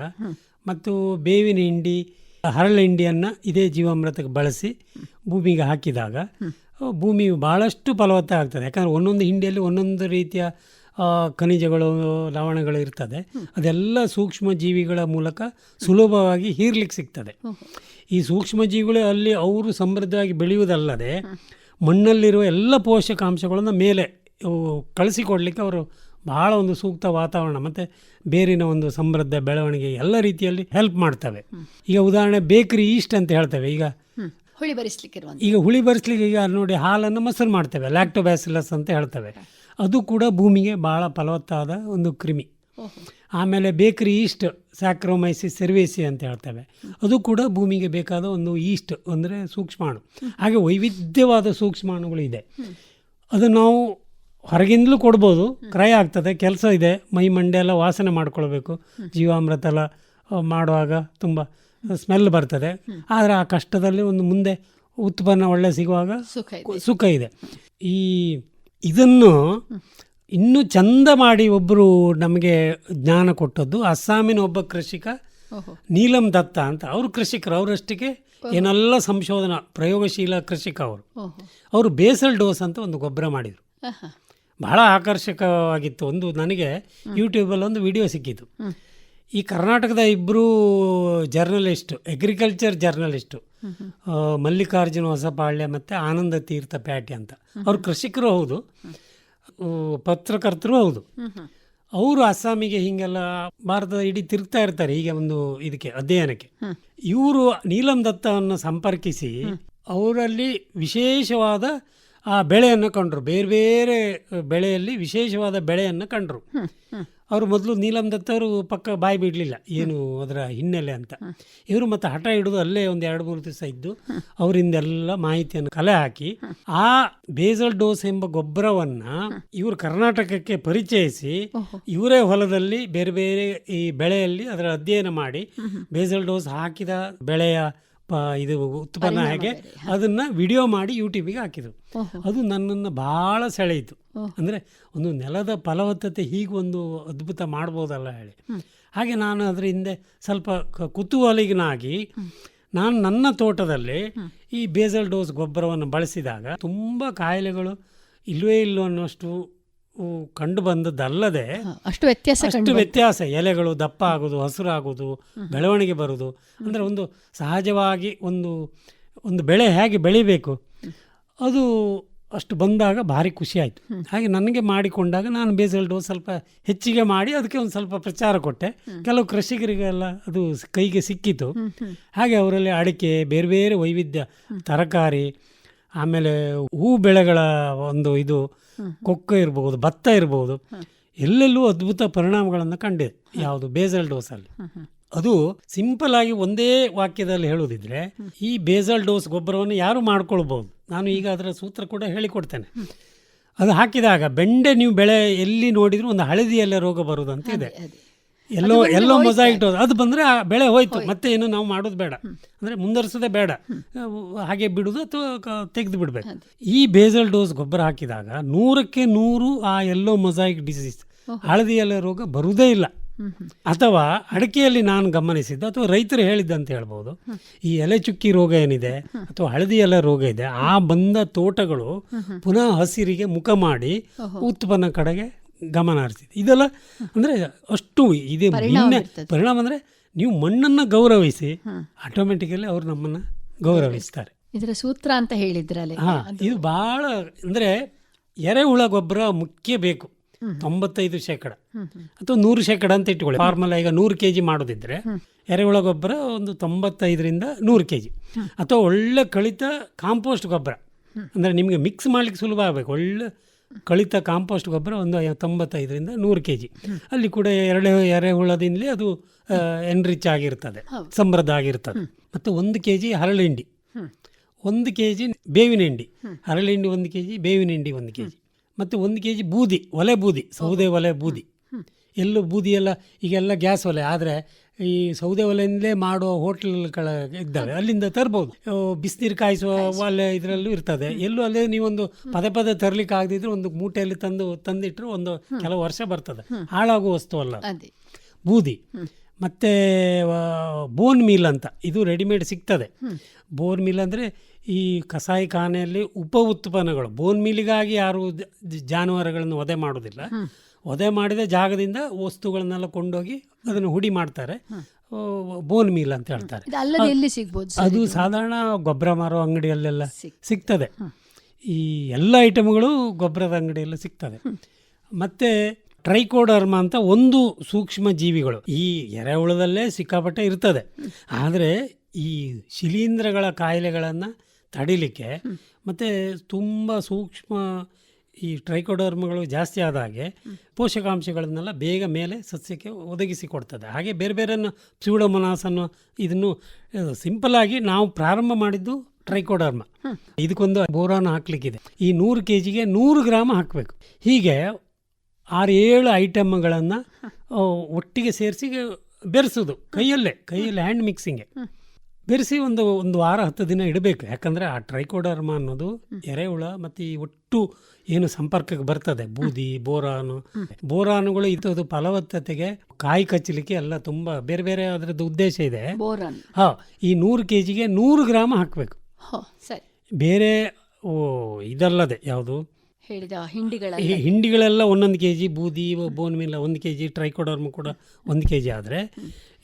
Speaker 2: ಮತ್ತು ಬೇವಿನ ಹಿಂಡಿ, ಹರಳು ಹಿಂಡಿಯನ್ನು ಇದೇ ಜೀವಾಮೃತಕ್ಕೆ ಬಳಸಿ ಭೂಮಿಗೆ ಹಾಕಿದಾಗ ಭೂಮಿಯು ಭಾಳಷ್ಟು ಫಲವತ್ತ ಆಗ್ತದೆ. ಯಾಕಂದರೆ ಒಂದೊಂದು ಹಿಂಡಿಯಲ್ಲಿ ಒಂದೊಂದು ರೀತಿಯ ಖನಿಜಗಳು ಲವಣಗಳು ಇರ್ತದೆ. ಅದೆಲ್ಲ ಸೂಕ್ಷ್ಮ ಜೀವಿಗಳ ಮೂಲಕ ಸುಲಭವಾಗಿ ಹೀರ್ಲಿಕ್ಕೆ ಸಿಗ್ತದೆ. ಈ ಸೂಕ್ಷ್ಮ ಜೀವಿಗಳು ಅಲ್ಲಿ ಅವರು ಸಮೃದ್ಧವಾಗಿ ಬೆಳೆಯುವುದಲ್ಲದೆ ಮಣ್ಣಲ್ಲಿರುವ ಎಲ್ಲ ಪೋಷಕಾಂಶಗಳನ್ನು ಮೇಲೆ ಕಳಿಸಿಕೊಡ್ಲಿಕ್ಕೆ ಅವರು ಬಹಳ ಒಂದು ಸೂಕ್ತ ವಾತಾವರಣ ಮತ್ತು ಬೇರಿನ ಒಂದು ಸಮೃದ್ಧ ಬೆಳವಣಿಗೆ ಎಲ್ಲ ರೀತಿಯಲ್ಲಿ ಹೆಲ್ಪ್ ಮಾಡ್ತವೆ. ಈಗ ಉದಾಹರಣೆ ಬೇಕರಿ ಈಸ್ಟ್ ಅಂತ ಹೇಳ್ತೇವೆ. ಈಗ ಹುಳಿ ಬರಿಸಲಿಕ್ಕೆ ಈಗ ನೋಡಿ ಹಾಲನ್ನು ಮೊಸರು ಮಾಡ್ತೇವೆ, ಲ್ಯಾಕ್ಟೋಬ್ಯಾಸಿಲಸ್ ಅಂತ ಹೇಳ್ತೇವೆ. ಅದು ಕೂಡ ಭೂಮಿಗೆ ಭಾಳ ಫಲವತ್ತಾದ ಒಂದು ಕ್ರಿಮಿ. ಆಮೇಲೆ ಬೇಕರಿ ಈಸ್ಟ್, ಸ್ಯಾಕ್ರೋಮೈಸಿಸ್ ಸೆರ್ವೇಸಿ ಅಂತ ಹೇಳ್ತೇವೆ. ಅದು ಕೂಡ ಭೂಮಿಗೆ ಬೇಕಾದ ಒಂದು ಈಸ್ಟ್ ಅಂದರೆ ಸೂಕ್ಷ್ಮಾಣು. ಹಾಗೆ ವೈವಿಧ್ಯವಾದ ಸೂಕ್ಷ್ಮಾಣುಗಳು ಇದೆ. ಅದು ನಾವು ಹೊರಗಿಂದಲೂ ಕೊಡ್ಬೋದು, ಕ್ರಯ ಆಗ್ತದೆ, ಕೆಲಸ ಇದೆ, ಮೈ ಮಂಡೆ ಎಲ್ಲ ವಾಸನೆ ಮಾಡ್ಕೊಳ್ಬೇಕು. ಜೀವಾಮೃತ ಎಲ್ಲ ಮಾಡುವಾಗ ತುಂಬ ಸ್ಮೆಲ್ ಬರ್ತದೆ. ಆದರೆ ಆ ಕಷ್ಟದಲ್ಲಿ ಒಂದು ಮುಂದೆ ಉತ್ಪನ್ನ ಒಳ್ಳೆ ಸಿಗುವಾಗ ಸುಖ ಇದೆ. ಇದನ್ನು ಇನ್ನೂ ಚಂದ ಮಾಡಿ ಒಬ್ಬರು ನಮಗೆ ಜ್ಞಾನ ಕೊಟ್ಟದ್ದು ಅಸ್ಸಾಮಿನ ಒಬ್ಬ ಕೃಷಿಕ ನೀಲಂ ದತ್ತ ಅಂತ. ಅವರು ಕೃಷಿಕರು, ಅವರಷ್ಟಕ್ಕೆ ಏನೆಲ್ಲ ಸಂಶೋಧನಾ ಪ್ರಯೋಗಶೀಲ ಕೃಷಿಕ ಅವರು ಬೇಸಲ್ ಡೋಸ್ ಅಂತ ಒಂದು ಗೊಬ್ಬರ ಮಾಡಿದರು. ಬಹಳ ಆಕರ್ಷಕವಾಗಿತ್ತು. ಒಂದು ನನಗೆ ಯೂಟ್ಯೂಬಲ್ಲಿ ಒಂದು ವಿಡಿಯೋ ಸಿಕ್ಕಿತು. ಈ ಕರ್ನಾಟಕದ ಇಬ್ಬರು journalist, agriculture journalist, Mallikarjuna Hosapalya ಮತ್ತು ಆನಂದ ತೀರ್ಥ ಪ್ಯಾಟಿ ಅಂತ. ಅವರು ಕೃಷಿಕರು ಹೌದು, ಪತ್ರಕರ್ತರು ಹೌದು. ಅವರು ಅಸ್ಸಾಮಿಗೆ ಹೀಗೆಲ್ಲ ಭಾರತದ ಇಡೀ ತಿರುಗ್ತಾ ಇರ್ತಾರೆ ಹೀಗೆ ಒಂದು ಇದಕ್ಕೆ ಅಧ್ಯಯನಕ್ಕೆ. ಇವರು ನೀಲಂ ದತ್ತವನ್ನು ಸಂಪರ್ಕಿಸಿ ಅವರಲ್ಲಿ ವಿಶೇಷವಾದ ಆ ಬೆಳೆಯನ್ನು ಕಂಡರು. ಬೇರೆ ಬೇರೆ ಬೆಳೆಯಲ್ಲಿ ವಿಶೇಷವಾದ ಬೆಳೆಯನ್ನು ಕಂಡರು. ಅವರು ಮೊದಲು ನೀಲಂ ದತ್ತ ಅವರು ಪಕ್ಕ ಬಾಯಿ ಬಿಡಲಿಲ್ಲ ಏನು ಅದರ ಹಿನ್ನೆಲೆ ಅಂತ. ಇವರು ಮತ್ತು ಹಠ ಹಿಡಿದು ಅಲ್ಲೇ ಒಂದು 2-3 ದಿವಸ ಇದ್ದು ಅವರಿಂದೆಲ್ಲ ಮಾಹಿತಿಯನ್ನು ಕಲೆ ಹಾಕಿ ಆ ಬೇಸಲ್ ಡೋಸ್ ಎಂಬ ಗೊಬ್ಬರವನ್ನು ಇವರು ಕರ್ನಾಟಕಕ್ಕೆ ಪರಿಚಯಿಸಿ ಇವರೇ ಹೊಲದಲ್ಲಿ ಬೇರೆ ಬೇರೆ ಈ ಬೆಳೆಯಲ್ಲಿ ಅದರ ಅಧ್ಯಯನ ಮಾಡಿ ಬೇಸಲ್ ಡೋಸ್ ಹಾಕಿದ ಬೆಳೆಯ ಇದು ಉತ್ಪನ್ನ ಹೇಗೆ ಅದನ್ನು ವಿಡಿಯೋ ಮಾಡಿ ಯೂಟ್ಯೂಬಿಗೆ ಹಾಕಿದರು. ಅದು ನನ್ನನ್ನು ಭಾಳ ಸೆಳೆಯಿತು. ಅಂದರೆ ಒಂದು ನೆಲದ ಫಲವತ್ತತೆ ಹೀಗೆ ಒಂದು ಅದ್ಭುತ ಮಾಡ್ಬೋದಲ್ಲ ಹೇಳಿ. ಹಾಗೆ ನಾನು ಅದರ ಹಿಂದೆ ಸ್ವಲ್ಪ ಕುತೂಹಲಿಗನಾಗಿ ನಾನು ನನ್ನ ತೋಟದಲ್ಲಿ ಈ ಬೇಸಲ್ ಡೋಸ್ ಗೊಬ್ಬರವನ್ನು ಬಳಸಿದಾಗ ತುಂಬ ಕಾಯಿಲೆಗಳು ಇಲ್ಲವೇ ಇಲ್ಲೋ ಅನ್ನೋಷ್ಟು ಕಂಡು ಬಂದದ್ದಲ್ಲದೆ ಅಷ್ಟು ವ್ಯತ್ಯಾಸ, ಎಲೆಗಳು ದಪ್ಪ ಆಗೋದು, ಹಸಿರಾಗೋದು, ಬೆಳವಣಿಗೆ ಬರೋದು. ಅಂದರೆ ಒಂದು ಸಹಜವಾಗಿ ಒಂದು ಬೆಳೆ ಹೇಗೆ ಬೆಳಿಬೇಕು ಅದು ಅಷ್ಟು ಬಂದಾಗ ಭಾರಿ ಖುಷಿ ಆಯಿತು. ಹಾಗೆ ನನಗೆ ಮಾಡಿಕೊಂಡಾಗ ನಾನು ಬೇಸಲ್ ಡೋಸ್ ಸ್ವಲ್ಪ ಹೆಚ್ಚಿಗೆ ಮಾಡಿ ಅದಕ್ಕೆ ಒಂದು ಸ್ವಲ್ಪ ಪ್ರಚಾರ ಕೊಟ್ಟೆ. ಕೆಲವು ಕೃಷಿಕರಿಗೆಲ್ಲ ಅದು ಕೈಗೆ ಸಿಕ್ಕಿತು. ಹಾಗೆ ಅವರಲ್ಲಿ ಅಡಿಕೆ, ಬೇರೆ ಬೇರೆ ವೈವಿಧ್ಯ ತರಕಾರಿ, ಆಮೇಲೆ ಹೂ ಬೆಳೆಗಳ ಒಂದು ಇದು ಕೊಕ್ಕೋ ಇರ್ಬೋದು, ಭತ್ತ ಇರ್ಬೋದು, ಎಲ್ಲೆಲ್ಲೂ ಅದ್ಭುತ ಪರಿಣಾಮಗಳನ್ನು ಕಂಡಿದೆ. ಯಾವುದು ಬೇಸಲ್ ಡೋಸಲ್ಲಿ. ಅದು ಸಿಂಪಲ್ ಆಗಿ ಒಂದೇ ವಾಕ್ಯದಲ್ಲಿ ಹೇಳುವುದಿದ್ರೆ ಈ ಬೇಸಲ್ ಡೋಸ್ ಗೊಬ್ಬರವನ್ನು ಯಾರು ಮಾಡ್ಕೊಳ್ಬೋದು. ನಾನು ಈಗ ಅದರ ಸೂತ್ರ ಕೂಡ ಹೇಳಿಕೊಡ್ತೇನೆ. ಅದು ಹಾಕಿದಾಗ ಬೆಂಡೆ ನೀವು ಬೆಳೆ ಎಲ್ಲಿ ನೋಡಿದ್ರು ಒಂದು ಹಳದಿಯಲ್ಲೇ ರೋಗ ಬರುವುದಂತ ಇದೆ. ಎಲ್ಲೋ ಮೊಸಾಯಿಕ್ ಡೋಸ್ ಅದು ಬಂದರೆ ಆ ಬೆಳೆ ಹೋಯ್ತು, ಮತ್ತೆ ಏನು ನಾವು ಮಾಡೋದು ಬೇಡ, ಅಂದರೆ ಮುಂದುವರಿಸೋದೇ ಬೇಡ, ಹಾಗೆ ಬಿಡುವುದು ಅಥವಾ ತೆಗೆದು ಬಿಡಬೇಕು. ಈ ಬೇಸಲ್ ಡೋಸ್ ಗೊಬ್ಬರ ಹಾಕಿದಾಗ 100ಕ್ಕೆ 100 ಆ ಎಲ್ಲೋ ಮೊಸಾಯಿಕ್ ಡಿಸೀಸ್, ಹಳದಿಯಲ್ಲೇ ರೋಗ ಬರುವುದೇ ಇಲ್ಲ. ಅಥವಾ ಅಡಿಕೆಯಲ್ಲಿ ನಾನು ಗಮನಿಸಿದ್ದು ಅಥವಾ ರೈತರು ಹೇಳಿದ್ದಂತ ಹೇಳ್ಬೋದು, ಈ ಎಲೆ ಚುಕ್ಕಿ ರೋಗ ಏನಿದೆ ಅಥವಾ ಹಳದಿ ಎಲೆ ರೋಗ ಇದೆ, ಆ ಬಂದ ತೋಟಗಳು ಪುನಃ ಹಸಿರಿಗೆ ಮುಖ ಮಾಡಿ ಉತ್ಪನ್ನ ಕಡೆಗೆ ಗಮನ ಹರಿಸಿದೆ. ಇದೆಲ್ಲ ಅಂದರೆ ಅಷ್ಟು ಇದೆ ಪರಿಣಾಮ. ಅಂದರೆ ನೀವು ಮಣ್ಣನ್ನು ಗೌರವಿಸಿ ಆಟೋಮೆಟಿಕಲಿ ಅವರು ನಮ್ಮನ್ನು ಗೌರವಿಸ್ತಾರೆ.
Speaker 1: ಇದರ ಸೂತ್ರ ಅಂತ ಹೇಳಿದ್ರಲ್ಲ.
Speaker 2: ಇದು ಭಾಳ ಅಂದರೆ ಎರೆಹುಳ ಗೊಬ್ಬರ ಮುಖ್ಯ ಬೇಕು. 95% ಅಥವಾ 100% ಅಂತ ಇಟ್ಕೊಳ್ಳಿ. ಫಾರ್ಮಲ್ ಈಗ 100 kg ಮಾಡೋದಿದ್ರೆ ಎರೆಹುಳ ಗೊಬ್ಬರ ಒಂದು 95ರಿಂದ 100 kg. ಅಥವಾ ಒಳ್ಳೆ ಕಳಿತ ಕಾಂಪೋಸ್ಟ್ ಗೊಬ್ಬರ, ಅಂದರೆ ನಿಮಗೆ ಮಿಕ್ಸ್ ಮಾಡಲಿಕ್ಕೆ ಸುಲಭ ಆಗಬೇಕು. ಒಳ್ಳೆ ಕಳಿತ ಕಾಂಪೋಸ್ಟ್ ಗೊಬ್ಬರ ಒಂದು 95ರಿಂದ 100 kg. ಅಲ್ಲಿ ಕೂಡ ಎರೆಹುಳದಿಂದಲೇ ಅದು ಎನ್ರಿಚ್ ಆಗಿರ್ತದೆ, ಸಮೃದ್ಧ ಆಗಿರ್ತದೆ. ಮತ್ತು 1 kg ಹರಳಿಂಡಿ, 1 kg ಬೇವಿನ ಹಿಂಡಿ, ಹರಳಿಂಡಿ 1 kg, ಬೇವಿನ ಹಿಂಡಿ 1 kg, ಮತ್ತು 1 kg ಬೂದಿ, ಒಲೆ ಬೂದಿ, ಸೌದೆ ಒಲೆ ಬೂದಿ. ಎಲ್ಲೂ ಬೂದಿ ಎಲ್ಲ ಈಗೆಲ್ಲ ಗ್ಯಾಸ್ ಒಲೆ, ಆದರೆ ಈ ಸೌದೆ ಒಲೆಯಿಂದಲೇ ಮಾಡುವ ಹೋಟ್ಲ್ಗಳ ಇದ್ದಾವೆ, ಅಲ್ಲಿಂದ ತರ್ಬೋದು. ಬಿಸಿನೀರು ಕಾಯಿಸುವ ಒಲೆ ಇದರಲ್ಲೂ ಇರ್ತದೆ. ಎಲ್ಲೂ ಅಲ್ಲೇ ನೀವೊಂದು ಪದೇ ತರಲಿಕ್ಕೆ ಆಗದಿದ್ರೆ ಒಂದು ಮೂಟೆಯಲ್ಲಿ ತಂದಿಟ್ಟರೆ ಒಂದು ಕೆಲವು ವರ್ಷ ಬರ್ತದೆ. ಹಾಳಾಗುವ ವಸ್ತು ಅಲ್ಲ ಬೂದಿ. ಮತ್ತು ಬೋನ್ ಮೀಲ್ ಅಂತ ಇದು ರೆಡಿಮೇಡ್ ಸಿಗ್ತದೆ. ಬೋನ್ ಮೀಲ್ ಅಂದರೆ ಈ ಕಸಾಯಿಖಾನೆಯಲ್ಲಿ ಉಪ ಉತ್ಪನ್ನಗಳು. ಬೋನ್ ಮೀಲಿಗಾಗಿ ಯಾರು ಜಾನುವಾರುಗಳನ್ನು ವಧೆ ಮಾಡೋದಿಲ್ಲ. ವಧೆ ಮಾಡಿದ ಜಾಗದಿಂದ ವಸ್ತುಗಳನ್ನೆಲ್ಲ ಕೊಂಡೋಗಿ ಅದನ್ನು ಹುಡಿ ಮಾಡ್ತಾರೆ. ಬೋನ್ ಮೀಲ್ ಅಂತ ಹೇಳ್ತಾರೆ. ಅದು ಸಾಧಾರಣ ಗೊಬ್ಬರ ಮಾರೋ ಅಂಗಡಿಯಲ್ಲೆಲ್ಲ ಸಿಗ್ತದೆ. ಈ ಎಲ್ಲ ಐಟಮ್ಗಳು ಗೊಬ್ಬರದ ಅಂಗಡಿಯೆಲ್ಲ ಸಿಗ್ತದೆ. ಮತ್ತು ಟ್ರೈಕೋಡರ್ಮ ಅಂತ ಒಂದು ಸೂಕ್ಷ್ಮ ಜೀವಿಗಳು ಈ ಎರೆಹುಳದಲ್ಲೇ ಸಿಕ್ಕಾಪಟ್ಟೆ ಇರ್ತದೆ. ಆದರೆ ಈ ಶಿಲೀಂಧ್ರಗಳ ಕಾಯಿಲೆಗಳನ್ನು ತಡಿಲಿಕ್ಕೆ ಮತ್ತು ತುಂಬ ಸೂಕ್ಷ್ಮ ಈ ಟ್ರೈಕೋಡರ್ಮಗಳು ಜಾಸ್ತಿ ಆದ ಹಾಗೆ ಪೋಷಕಾಂಶಗಳನ್ನೆಲ್ಲ ಬೇಗ ಮೇಲೆ ಸಸ್ಯಕ್ಕೆ ಒದಗಿಸಿಕೊಡ್ತದೆ. ಹಾಗೆ ಬೇರೆ ಬೇರೆಯನ್ನು ಸ್ಯೂಡೋಮೊನಾಸ್ ಅನ್ನೋ ಇದನ್ನು ಸಿಂಪಲ್ಲಾಗಿ ನಾವು ಪ್ರಾರಂಭ ಮಾಡಿದ್ದು ಟ್ರೈಕೋಡರ್ಮ. ಇದಕ್ಕೊಂದು ಬೋರಾನ್ ಹಾಕ್ಲಿಕ್ಕಿದೆ. ಈ 100 kgಗೆ 100 ಗ್ರಾಮ್ ಹಾಕಬೇಕು. ಹೀಗೆ 6-7 ಐಟಮ್ಗಳನ್ನು ಒಟ್ಟಿಗೆ ಸೇರಿಸಿ ಬೆರೆಸೋದು ಕೈಯಲ್ಲೇ ಹ್ಯಾಂಡ್ ಮಿಕ್ಸಿಂಗೆ ಬೆರೆಸಿ ಒಂದು ವಾರ 10 ದಿನ ಇಡಬೇಕು. ಯಾಕಂದರೆ ಆ ಟ್ರೈಕೋಡರ್ಮ ಅನ್ನೋದು ಎರೆಹುಳ ಮತ್ತು ಈ ಒಟ್ಟು ಏನು ಸಂಪರ್ಕಕ್ಕೆ ಬರ್ತದೆ ಬೂದಿ, ಬೋರಾನುಗಳು ಇದು ಫಲವತ್ತತೆಗೆ, ಕಾಯಿ ಕಚ್ಚಲಿಕ್ಕೆ ಎಲ್ಲ ತುಂಬ ಬೇರೆ ಬೇರೆ ಅದರದ್ದು ಉದ್ದೇಶ ಇದೆ. ಈ 100 kgಗೆ 100 ಗ್ರಾಮ್ ಹಾಕಬೇಕು. ಬೇರೆ ಇದಲ್ಲದೆ ಯಾವುದು ಹಿಂಡಿಗಳೆಲ್ಲ 1 kg, ಬೂದಿ, ಬೋನ್ ಮೀಲ್ 1 kg, ಟ್ರೈಕೋಡರ್ಮ ಕೂಡ 1 kg. ಆದರೆ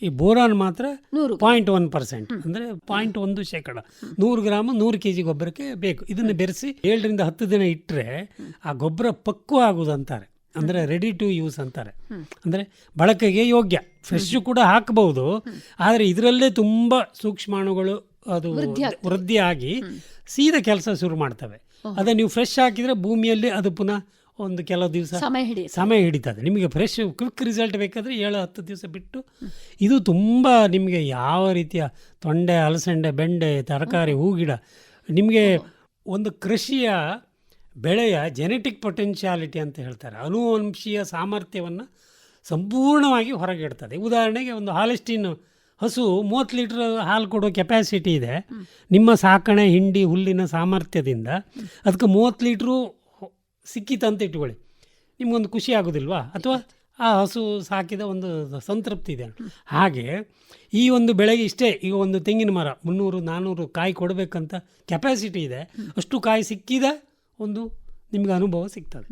Speaker 2: ಈ ಬೋರಾನ್ ಮಾತ್ರ 0.1%, ಅಂದರೆ 0.1%, 100 ಗ್ರಾಮ್ 100 kg ಗೊಬ್ಬರಕ್ಕೆ ಬೇಕು. ಇದನ್ನು ಬೆರೆಸಿ 7ರಿಂದ 10 ದಿನ ಇಟ್ಟರೆ ಆ ಗೊಬ್ಬರ ಪಕ್ವ ಆಗುವುದಂತಾರೆ. ಅಂದರೆ ರೆಡಿ ಟು ಯೂಸ್ ಅಂತಾರೆ. ಅಂದರೆ ಬಳಕೆಗೆ ಯೋಗ್ಯ. ಫ್ರೆಶ್ ಕೂಡ ಹಾಕಬಹುದು, ಆದರೆ ಇದರಲ್ಲೇ ತುಂಬ ಸೂಕ್ಷ್ಮಾಣುಗಳು ಅದು ವೃದ್ಧಿಯಾಗಿ ಸೀದಾ ಕೆಲಸ ಶುರು ಮಾಡ್ತವೆ. ಅದೇ ನೀವು ಫ್ರೆಶ್ ಹಾಕಿದರೆ ಭೂಮಿಯಲ್ಲಿ ಅದು ಪುನಃ ಒಂದು ಕೆಲವು ದಿವಸ ಸಮಯ ಹಿಡಿತದೆ. ನಿಮಗೆ ಫ್ರೆಶ್ ಕ್ವಿಕ್ ರಿಸಲ್ಟ್ ಬೇಕಾದರೆ 7-10 ದಿವಸ ಬಿಟ್ಟು. ಇದು ತುಂಬ ನಿಮಗೆ ಯಾವ ರೀತಿಯ ತೊಂಡೆ, ಅಲಸಂಡೆ, ಬೆಂಡೆ, ತರಕಾರಿ, ಹೂಗಿಡ, ನಿಮಗೆ ಒಂದು ಕೃಷಿಯ ಬೆಳೆಯ ಜೆನೆಟಿಕ್ ಪೊಟೆನ್ಷಿಯಾಲಿಟಿ ಅಂತ ಹೇಳ್ತಾರೆ, ಅನುವಂಶೀಯ ಸಾಮರ್ಥ್ಯವನ್ನು ಸಂಪೂರ್ಣವಾಗಿ ಹೊರಗೆ ಇಡ್ತದೆ. ಉದಾಹರಣೆಗೆ ಒಂದು ಹಾಲೆಸ್ಟೀನ್ ಹಸು 30 ಲೀಟ್ರ್ ಹಾಲು ಕೊಡೋ ಕೆಪ್ಯಾಸಿಟಿ ಇದೆ. ನಿಮ್ಮ ಸಾಕಣೆ ಹಿಂಡಿ ಹುಲ್ಲಿನ ಸಾಮರ್ಥ್ಯದಿಂದ ಅದಕ್ಕೆ 30 ಲೀಟ್ರು ಸಿಕ್ಕಿತಂತ ಇಟ್ಕೊಳ್ಳಿ, ನಿಮಗೊಂದು ಖುಷಿ ಆಗೋದಿಲ್ವಾ? ಅಥವಾ ಆ ಹಸು ಸಾಕಿದ ಒಂದು ಸಂತೃಪ್ತಿ ಇದೆ. ಹಾಗೆ ಈ ಒಂದು ಬೆಳೆಗೆ ಇಷ್ಟೇ, ಈಗ ಒಂದು ತೆಂಗಿನ ಮರ 300-400 ಕಾಯಿ ಕೊಡಬೇಕಂತ ಕೆಪ್ಯಾಸಿಟಿ ಇದೆ. ಅಷ್ಟು ಕಾಯಿ ಸಿಕ್ಕಿದ ಒಂದು ನಿಮ್ಗೆ ಅನುಭವ ಸಿಗ್ತದೆ.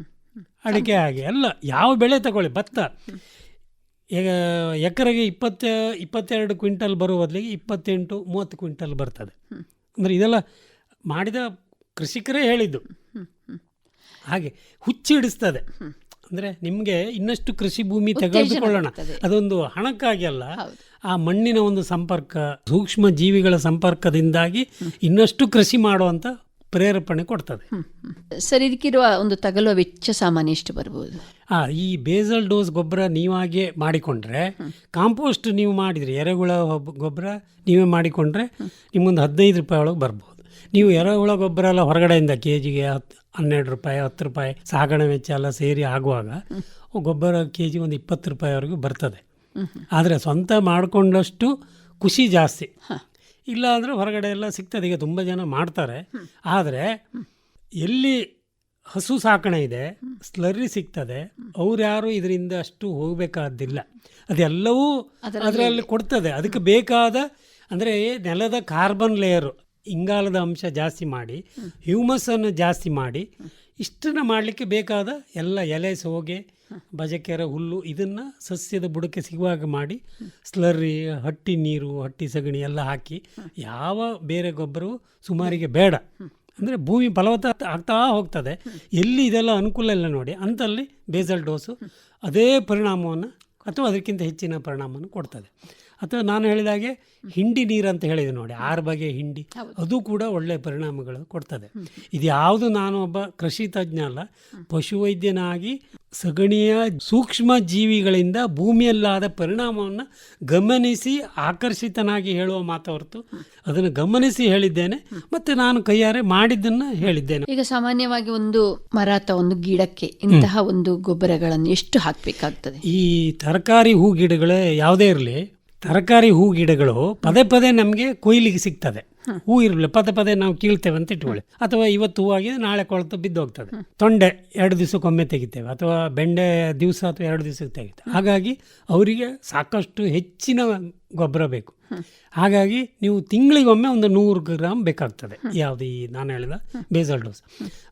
Speaker 2: ಅಡಿಕೆ ಹಾಗೆ ಎಲ್ಲ ಯಾವ ಬೆಳೆ ತಗೊಳ್ಳಿ, ಭತ್ತ ಈಗ ಎಕರೆಗೆ 22 ಕ್ವಿಂಟಲ್ ಬರುವ ಬದಲಿಗೆ 28-30 ಕ್ವಿಂಟಲ್ ಬರ್ತದೆ. ಅಂದರೆ ಇದೆಲ್ಲ ಮಾಡಿದ ಕೃಷಿಕರೇ ಹೇಳಿದ್ದು. ಹಾಗೆ ಹುಚ್ಚಿಡಿಸ್ತದೆ. ಅಂದರೆ ನಿಮಗೆ ಇನ್ನಷ್ಟು ಕೃಷಿ ಭೂಮಿ ತೆಗೆದುಕೊಳ್ಳೋಣ, ಅದೊಂದು ಹಣಕ್ಕಾಗಿ ಅಲ್ಲ, ಆ ಮಣ್ಣಿನ ಒಂದು ಸಂಪರ್ಕ, ಸೂಕ್ಷ್ಮ ಜೀವಿಗಳ ಸಂಪರ್ಕದಿಂದಾಗಿ ಇನ್ನಷ್ಟು ಕೃಷಿ ಮಾಡುವಂಥ ಪ್ರೇರೇಪಣೆ ಕೊಡ್ತದೆ.
Speaker 1: ಸರ್, ಇದಕ್ಕಿರುವ ಒಂದು ತಗಲುವ ವೆಚ್ಚ ಸಾಮಾನ್ಯ ಎಷ್ಟು ಬರ್ಬೋದು?
Speaker 2: ಈ ಬೇಸಲ್ ಡೋಸ್ ಗೊಬ್ಬರ ನೀವಾಗೆ ಮಾಡಿಕೊಂಡ್ರೆ, ಕಾಂಪೋಸ್ಟ್ ನೀವು ಮಾಡಿದ್ರಿ, ಎರೆಹುಳ ಗೊಬ್ಬರ ನೀವೇ ಮಾಡಿಕೊಂಡ್ರೆ ನಿಮಗೊಂದು 15 ರೂಪಾಯಿ ಒಳಗೆ ಬರ್ಬೋದು. ನೀವು ಎರೆಹುಳ ಗೊಬ್ಬರ ಎಲ್ಲ ಹೊರಗಡೆಯಿಂದ ಕೆಜಿಗೆ 12 ರೂಪಾಯಿ 10 ರೂಪಾಯಿ ಸಾಗಣೆ ವೆಚ್ಚ ಎಲ್ಲ ಸೇರಿ ಆಗುವಾಗ ಗೊಬ್ಬರ ಕೆಜಿ ಒಂದು 20 ರೂಪಾಯಿವರೆಗೂ ಬರ್ತದೆ. ಆದರೆ ಸ್ವಂತ ಮಾಡಿಕೊಂಡಷ್ಟು ಖುಷಿ ಜಾಸ್ತಿ. ಇಲ್ಲ ಅಂದರೆ ಹೊರಗಡೆ ಎಲ್ಲ ಸಿಗ್ತದೆ, ಈಗ ತುಂಬ ಜನ ಮಾಡ್ತಾರೆ. ಆದರೆ ಎಲ್ಲಿ ಹಸು ಸಾಕಣೆ ಇದೆ, ಸ್ಲರ್ರಿ ಸಿಗ್ತದೆ, ಅವ್ರು ಯಾರು ಇದರಿಂದ ಅಷ್ಟು ಹೋಗಬೇಕಾದಿಲ್ಲ. ಅದೆಲ್ಲವೂ ಅದರಲ್ಲಿ ಕೊಡ್ತದೆ. ಅದಕ್ಕೆ ಬೇಕಾದ ಅಂದರೆ ನೆಲದ ಕಾರ್ಬನ್ ಲೇಯರು, ಇಂಗಾಲದ ಅಂಶ ಜಾಸ್ತಿ ಮಾಡಿ, ಹ್ಯೂಮಸನ್ನು ಜಾಸ್ತಿ ಮಾಡಿ, ಇಷ್ಟನ್ನು ಮಾಡಲಿಕ್ಕೆ ಬೇಕಾದ ಎಲ್ಲ ಎಲೆ, ಸೋಗೆ, ಬಜಕೆರೆ, ಹುಲ್ಲು ಇದನ್ನು ಸಸ್ಯದ ಬುಡಕ್ಕೆ ಸಿಗುವಾಗ ಮಾಡಿ, ಸ್ಲರ್ರಿ, ಹಟ್ಟಿ ನೀರು, ಹಟ್ಟಿ ಸಗಣಿ ಎಲ್ಲ ಹಾಕಿ, ಯಾವ ಬೇರೆ ಗೊಬ್ಬರವು ಸುಮಾರಿಗೆ ಬೇಡ. ಅಂದರೆ ಭೂಮಿ ಫಲವತ್ತ ಆಗ್ತಾ ಹೋಗ್ತದೆ. ಎಲ್ಲಿ ಇದೆಲ್ಲ ಅನುಕೂಲ ಇಲ್ಲ ನೋಡಿ, ಅಂತಲ್ಲಿ ಬೇಸಲ್ ಡೋಸು ಅದೇ ಪರಿಣಾಮವನ್ನು ಅಥವಾ ಅದಕ್ಕಿಂತ ಹೆಚ್ಚಿನ ಪರಿಣಾಮವನ್ನು ಕೊಡ್ತದೆ. ಅಥವಾ ನಾನು ಹೇಳಿದಾಗೆ ಹಿಂಡಿ ನೀರು ಅಂತ ಹೇಳಿದೆ ನೋಡಿ, 6 ಬಗೆಯ ಹಿಂಡಿ, ಅದು ಕೂಡ ಒಳ್ಳೆಯ ಪರಿಣಾಮಗಳು ಕೊಡ್ತದೆ. ಇದು ಯಾವುದು ನಾನು ಒಬ್ಬ ಕೃಷಿ ತಜ್ಞ ಅಲ್ಲ, ಪಶುವೈದ್ಯನಾಗಿ ಸಗಣಿಯ ಸೂಕ್ಷ್ಮ ಜೀವಿಗಳಿಂದ ಭೂಮಿಯಲ್ಲಾದ ಪರಿಣಾಮವನ್ನು ಗಮನಿಸಿ ಆಕರ್ಷಿತನಾಗಿ ಹೇಳುವ ಮಾತು ಹೊರತು ಅದನ್ನು ಗಮನಿಸಿ ಹೇಳಿದ್ದೇನೆ, ಮತ್ತು ನಾನು ಕೈಯಾರೆ ಮಾಡಿದ್ದನ್ನು ಹೇಳಿದ್ದೇನೆ.
Speaker 1: ಈಗ ಸಾಮಾನ್ಯವಾಗಿ ಒಂದು ಮರ ಅಥವಾ ಒಂದು ಗಿಡಕ್ಕೆ ಇಂತಹ ಒಂದು ಗೊಬ್ಬರಗಳನ್ನು ಎಷ್ಟು ಹಾಕಬೇಕಾಗ್ತದೆ?
Speaker 2: ಈ ತರಕಾರಿ ಹೂ ಗಿಡಗಳೇ ಯಾವುದೇ ಇರಲಿ, ತರಕಾರಿ ಹೂ ಗಿಡಗಳು ಪದೇ ಪದೇ ನಮಗೆ ಕೊಯ್ಲಿಗೆ ಸಿಗ್ತದೆ. ಹೂ ಇರಲಿ ಪದೇ ಪದೇ ನಾವು ಕೀಳ್ತೇವೆ ಅಂತ ಇಟ್ಕೊಳ್ಳಿ, ಅಥವಾ ಇವತ್ತು ಹೂ ಆಗಿದೆ ನಾಳೆ ಕೊಳೆತು ಬಿದ್ದು ಹೋಗ್ತದೆ. ತೊಂಡೆ 2 ದಿವಸಕ್ಕೊಮ್ಮೆ ತೆಗಿತೇವೆ, ಅಥವಾ ಬೆಂಡೆ ದಿವಸ ಅಥವಾ 2 ದಿವಸಕ್ಕೆ ತೆಗಿತೇವೆ. ಹಾಗಾಗಿ ಅವರಿಗೆ ಸಾಕಷ್ಟು ಹೆಚ್ಚಿನ ಗೊಬ್ಬರ ಬೇಕು. ಹಾಗಾಗಿ ನೀವು ತಿಂಗಳಿಗೊಮ್ಮೆ ಒಂದು 100 ಗ್ರಾಮ್ ಬೇಕಾಗ್ತದೆ. ಯಾವುದು ಈ ನಾನು ಹೇಳಿದ ಬೇಸಲ್ ಡೋಸ್.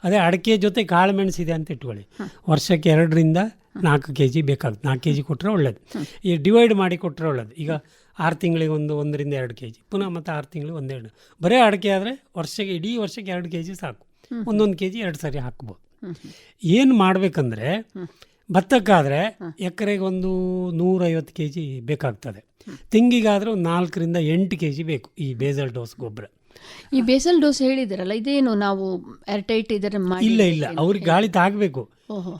Speaker 2: ಅದೇ ಅಡಿಕೆ ಜೊತೆ ಕಾಳು ಮೆಣಸಿದೆ ಅಂತ ಇಟ್ಕೊಳ್ಳಿ, ವರ್ಷಕ್ಕೆ 2ರಿಂದ 4 kg ಬೇಕಾಗ್ತದೆ. 4 kg ಕೊಟ್ಟರೆ ಒಳ್ಳೇದು. ಈ ಡಿವೈಡ್ ಮಾಡಿ ಕೊಟ್ಟರೆ ಒಳ್ಳೇದು. ಈಗ 6 ತಿಂಗಳಿಗೆ 1ರಿಂದ 2 kg, ಪುನಃ ಮತ್ತೆ 6 ತಿಂಗಳಿಗೆ 1-2. ಬರೀ ಅಡಿಕೆ ಆದರೆ ಇಡೀ ವರ್ಷಕ್ಕೆ 2 kg ಸಾಕು. 1 kg 2 ಸರಿ ಹಾಕ್ಬೋದು. ಏನು ಮಾಡಬೇಕಂದ್ರೆ, ಭತ್ತಕ್ಕಾದರೆ ಎಕರೆಗೆ ಒಂದು 150 kg ಬೇಕಾಗ್ತದೆ. ತೆಂಗಿಗಾದರೆ ಒಂದು 4ರಿಂದ 8 kg ಬೇಕು ಈ ಬೇಸಲ್ ಡೋಸ್ ಗೊಬ್ಬರ.
Speaker 1: ಈ ಬೇಸಲ್ ಡೋಸ್ ಹೇಳಿದಿರಲ್ಲ, ಇದೇನು ನಾವು ಏರ್ಟೈಟ್ ಇದರ
Speaker 2: ಇಲ್ಲ, ಅವ್ರಿಗೆ ಗಾಳಿ ತಾಗಬೇಕು.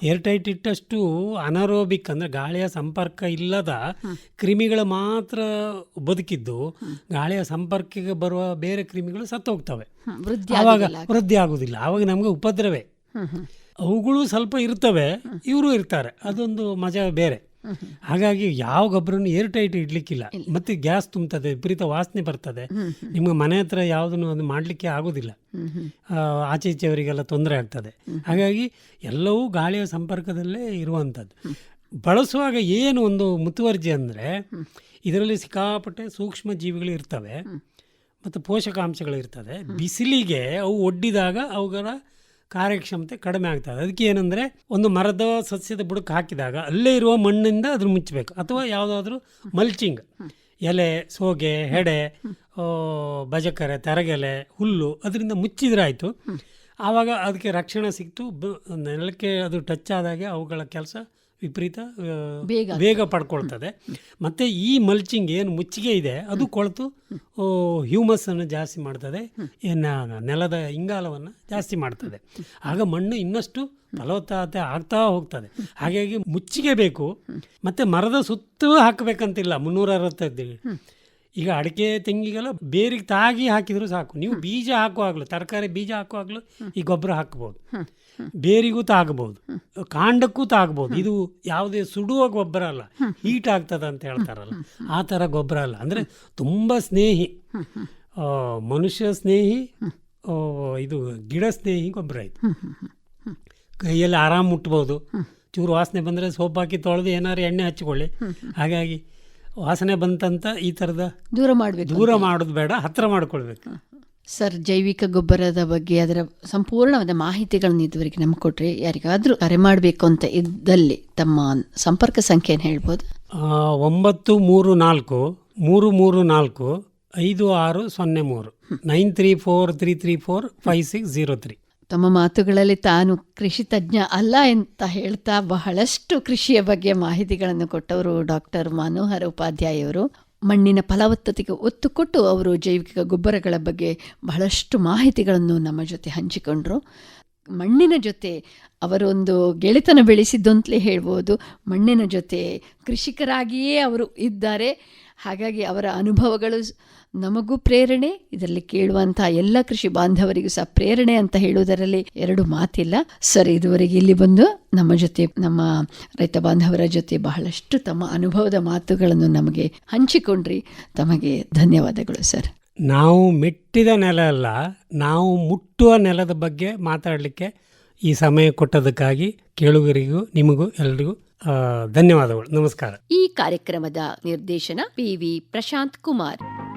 Speaker 2: ಏರ್ಟೈಟ್ ಇಟ್ಟಷ್ಟು ಅನರೋಬಿಕ್ ಅಂದರೆ ಗಾಳಿಯ ಸಂಪರ್ಕ ಇಲ್ಲದ ಕ್ರಿಮಿಗಳು ಮಾತ್ರ ಬದುಕಿದ್ದು, ಗಾಳಿಯ ಸಂಪರ್ಕಕ್ಕೆ ಬರುವ ಬೇರೆ ಕ್ರಿಮಿಗಳು ಸತ್ತು ಹೋಗ್ತವೆ. ಆವಾಗ ವೃದ್ಧಿ ಆಗುವುದಿಲ್ಲ, ಆವಾಗ ನಮಗೆ ಉಪದ್ರವೇ. ಅವುಗಳು ಸ್ವಲ್ಪ ಇರ್ತವೆ, ಇವರು ಇರ್ತಾರೆ, ಅದೊಂದು ಮಜಾ ಬೇರೆ. ಹಾಗಾಗಿ ಯಾವ ಗೊಬ್ಬರನ್ನು ಏರ್ ಟೈಟ್ ಇಡ್ಲಿಕ್ಕಿಲ್ಲ. ಮತ್ತೆ ಗ್ಯಾಸ್ ತುಂಬ್ತದೆ, ವಿಪರೀತ ವಾಸನೆ ಬರ್ತದೆ. ನಿಮ್ಮ ಮನೆ ಹತ್ರ ಯಾವುದನ್ನು ಅದು ಮಾಡಲಿಕ್ಕೆ ಆಗೋದಿಲ್ಲ, ಆಚೆ ಈಚೆಯವರಿಗೆಲ್ಲ ತೊಂದರೆ ಆಗ್ತದೆ. ಹಾಗಾಗಿ ಎಲ್ಲವೂ ಗಾಳಿಯ ಸಂಪರ್ಕದಲ್ಲೇ ಇರುವಂಥದ್ದು. ಬಳಸುವಾಗ ಏನು ಒಂದು ಮುತುವರ್ಜಿ ಅಂದರೆ, ಇದರಲ್ಲಿ ಸಿಕ್ಕಾಪಟ್ಟೆ ಸೂಕ್ಷ್ಮ ಜೀವಿಗಳು ಇರ್ತವೆ ಮತ್ತು ಪೋಷಕಾಂಶಗಳು ಇರ್ತದೆ. ಬಿಸಿಲಿಗೆ ಅವು ಒಡ್ಡಿದಾಗ ಅವುಗಳ ಕಾರ್ಯಕ್ಷಮತೆ ಕಡಿಮೆ ಆಗ್ತದೆ. ಅದಕ್ಕೆ ಏನಂದರೆ, ಒಂದು ಮರದ ಸಸ್ಯದ ಬುಡಕ್ಕೆ ಹಾಕಿದಾಗ ಅಲ್ಲೇ ಇರುವ ಮಣ್ಣಿಂದ ಅದ್ರ ಮುಚ್ಚಬೇಕು, ಅಥವಾ ಯಾವುದಾದ್ರೂ ಮಲ್ಚಿಂಗ್, ಎಲೆ, ಸೋಗೆ, ಹೆಡೆ, ಬಜಕರೆ, ತರಗೆಲೆ, ಹುಲ್ಲು ಅದರಿಂದ ಮುಚ್ಚಿದ್ರೆ ಆಯಿತು. ಆವಾಗ ಅದಕ್ಕೆ ರಕ್ಷಣೆ ಸಿಕ್ತು. ನೆಲಕ್ಕೆ ಅದು ಟಚ್ ಆದಾಗೆ ಅವುಗಳ ಕೆಲಸ ವಿಪರೀತ ಬೇಗ ಪಡ್ಕೊಳ್ತದೆ. ಮತ್ತು ಈ ಮಲ್ಚಿಂಗ್ ಏನು ಮುಚ್ಚಿಗೆ ಇದೆ ಅದು ಕೊಳೆತು ಹ್ಯೂಮಸನ್ನು ಜಾಸ್ತಿ ಮಾಡ್ತದೆ, ನೆಲದ ಇಂಗಾಲವನ್ನು ಜಾಸ್ತಿ ಮಾಡ್ತದೆ. ಆಗ ಮಣ್ಣು ಇನ್ನಷ್ಟು ಫಲವತ್ತತೆ ಆಗ್ತಾ ಹೋಗ್ತದೆ. ಹಾಗಾಗಿ ಮುಚ್ಚಿಗೆ ಬೇಕು. ಮತ್ತು ಮರದ ಸುತ್ತಲೂ ಹಾಕಬೇಕಂತಿಲ್ಲ 360. ಈಗ ಅಡಿಕೆ ತೆಂಗಿಗೆಲ್ಲ ಬೇರಿಗೆ ತಾಗಿ ಹಾಕಿದರೂ ಸಾಕು. ನೀವು ಬೀಜ ಹಾಕುವಾಗಲೂ, ತರಕಾರಿ ಬೀಜ ಹಾಕುವಾಗಲೂ ಈ ಗೊಬ್ಬರ ಹಾಕ್ಬೋದು. ಬೇರಿಗೂ ತಾಗಬಹುದು, ಕಾಂಡಕ್ಕೂ ತಾಗಬಹುದು. ಇದು ಯಾವುದೇ ಸುಡುವ ಗೊಬ್ಬರ ಅಲ್ಲ, ಹೀಟ್ ಆಗ್ತದೆ ಅಂತ ಹೇಳ್ತಾರಲ್ಲ, ಆ ಥರ ಗೊಬ್ಬರ ಅಲ್ಲ. ಅಂದರೆ ತುಂಬ ಸ್ನೇಹಿ, ಮನುಷ್ಯ ಸ್ನೇಹಿ, ಇದು ಗಿಡ ಸ್ನೇಹಿ ಗೊಬ್ಬರ. ಇದು ಕೈಯಲ್ಲಿ ಆರಾಮ್ ಮುಟ್ಬೋದು. ಚೂರು ವಾಸನೆ ಬಂದರೆ ಸೋಪ್ ಹಾಕಿ ತೊಳೆದು ಏನಾದ್ರು ಎಣ್ಣೆ ಹಚ್ಕೊಳ್ಳಿ. ಹಾಗಾಗಿ ವಾಸನೆ ಬಂತಂತ ಈ ಥರದ ದೂರ ಮಾಡೋದು ಬೇಡ, ಹತ್ತಿರ ಮಾಡ್ಕೊಳ್ಬೇಕು.
Speaker 1: ಸರ್, ಜೈವಿಕ ಗೊಬ್ಬರದ ಬಗ್ಗೆ ಅದರ ಸಂಪೂರ್ಣವಾದ ಮಾಹಿತಿಗಳನ್ನು ಇದುವರೆಗೆ ನಮ್ಗೆ ಕೊಟ್ಟರೆ, ಯಾರಿಗಾದರೂ ಕರೆ ಮಾಡಬೇಕು ಅಂತ ಇದ್ದಲ್ಲಿ ತಮ್ಮ ಸಂಪರ್ಕ ಸಂಖ್ಯೆಯನ್ನು ಹೇಳ್ಬೋದು? 934 334 5603 934 334 5603. ತಮ್ಮ ಮಾತುಗಳಲ್ಲಿ ತಾನು ಕೃಷಿ ತಜ್ಞ ಅಲ್ಲ ಅಂತ ಹೇಳ್ತಾ ಬಹಳಷ್ಟು ಕೃಷಿಯ ಬಗ್ಗೆ ಮಾಹಿತಿಗಳನ್ನು ಕೊಟ್ಟವರು ಡಾಕ್ಟರ್ ಮನೋಹರ್ ಉಪಾಧ್ಯಾಯವರು. ಮಣ್ಣಿನ ಫಲವತ್ತತೆಗೆ ಒತ್ತು ಕೊಟ್ಟು ಅವರು ಜೈವಿಕ ಗೊಬ್ಬರಗಳ ಬಗ್ಗೆ ಬಹಳಷ್ಟು ಮಾಹಿತಿಗಳನ್ನು ನಮ್ಮ ಜೊತೆ ಹಂಚಿಕೊಂಡ್ರು. ಮಣ್ಣಿನ ಜೊತೆ ಅವರೊಂದು ಗೆಳೆತನ ಬೆಳೆಸಿದ್ದು ಅಂತಲೇ ಹೇಳ್ಬೋದು. ಮಣ್ಣಿನ ಜೊತೆ ಕೃಷಿಕರಾಗಿಯೇ ಅವರು ಇದ್ದಾರೆ. ಹಾಗಾಗಿ ಅವರ ಅನುಭವಗಳು ನಮಗೂ ಪ್ರೇರಣೆ, ಇದರಲ್ಲಿ ಕೇಳುವಂಥ ಎಲ್ಲ ಕೃಷಿ ಬಾಂಧವರಿಗೂ ಸಹ ಪ್ರೇರಣೆ ಅಂತ ಹೇಳುವುದರಲ್ಲಿ ಎರಡು ಮಾತಿಲ್ಲ. ಸರ್, ಇದುವರೆಗೆ ಇಲ್ಲಿ ಬಂದು ನಮ್ಮ ಜೊತೆ, ನಮ್ಮ ರೈತ ಬಾಂಧವರ ಜೊತೆ ಬಹಳಷ್ಟು ತಮ್ಮ ಅನುಭವದ ಮಾತುಗಳನ್ನು ನಮಗೆ ಹಂಚಿಕೊಂಡ್ರಿ. ತಮಗೆ ಧನ್ಯವಾದಗಳು ಸರ್.
Speaker 2: ನಾವು ಮೆಟ್ಟಿದ ನೆಲ ಅಲ್ಲ, ನಾವು ಮುಟ್ಟುವ ನೆಲದ ಬಗ್ಗೆ ಮಾತಾಡಲಿಕ್ಕೆ ಈ ಸಮಯ ಕೊಟ್ಟದಕ್ಕಾಗಿ ಕೇಳುಗರಿಗೂ ನಿಮಗೂ ಎಲ್ರಿಗೂ ಧನ್ಯವಾದಗಳು. ನಮಸ್ಕಾರ.
Speaker 1: ಈ ಕಾರ್ಯಕ್ರಮದ ನಿರ್ದೇಶನ PV ಪ್ರಶಾಂತ್ ಕುಮಾರ್.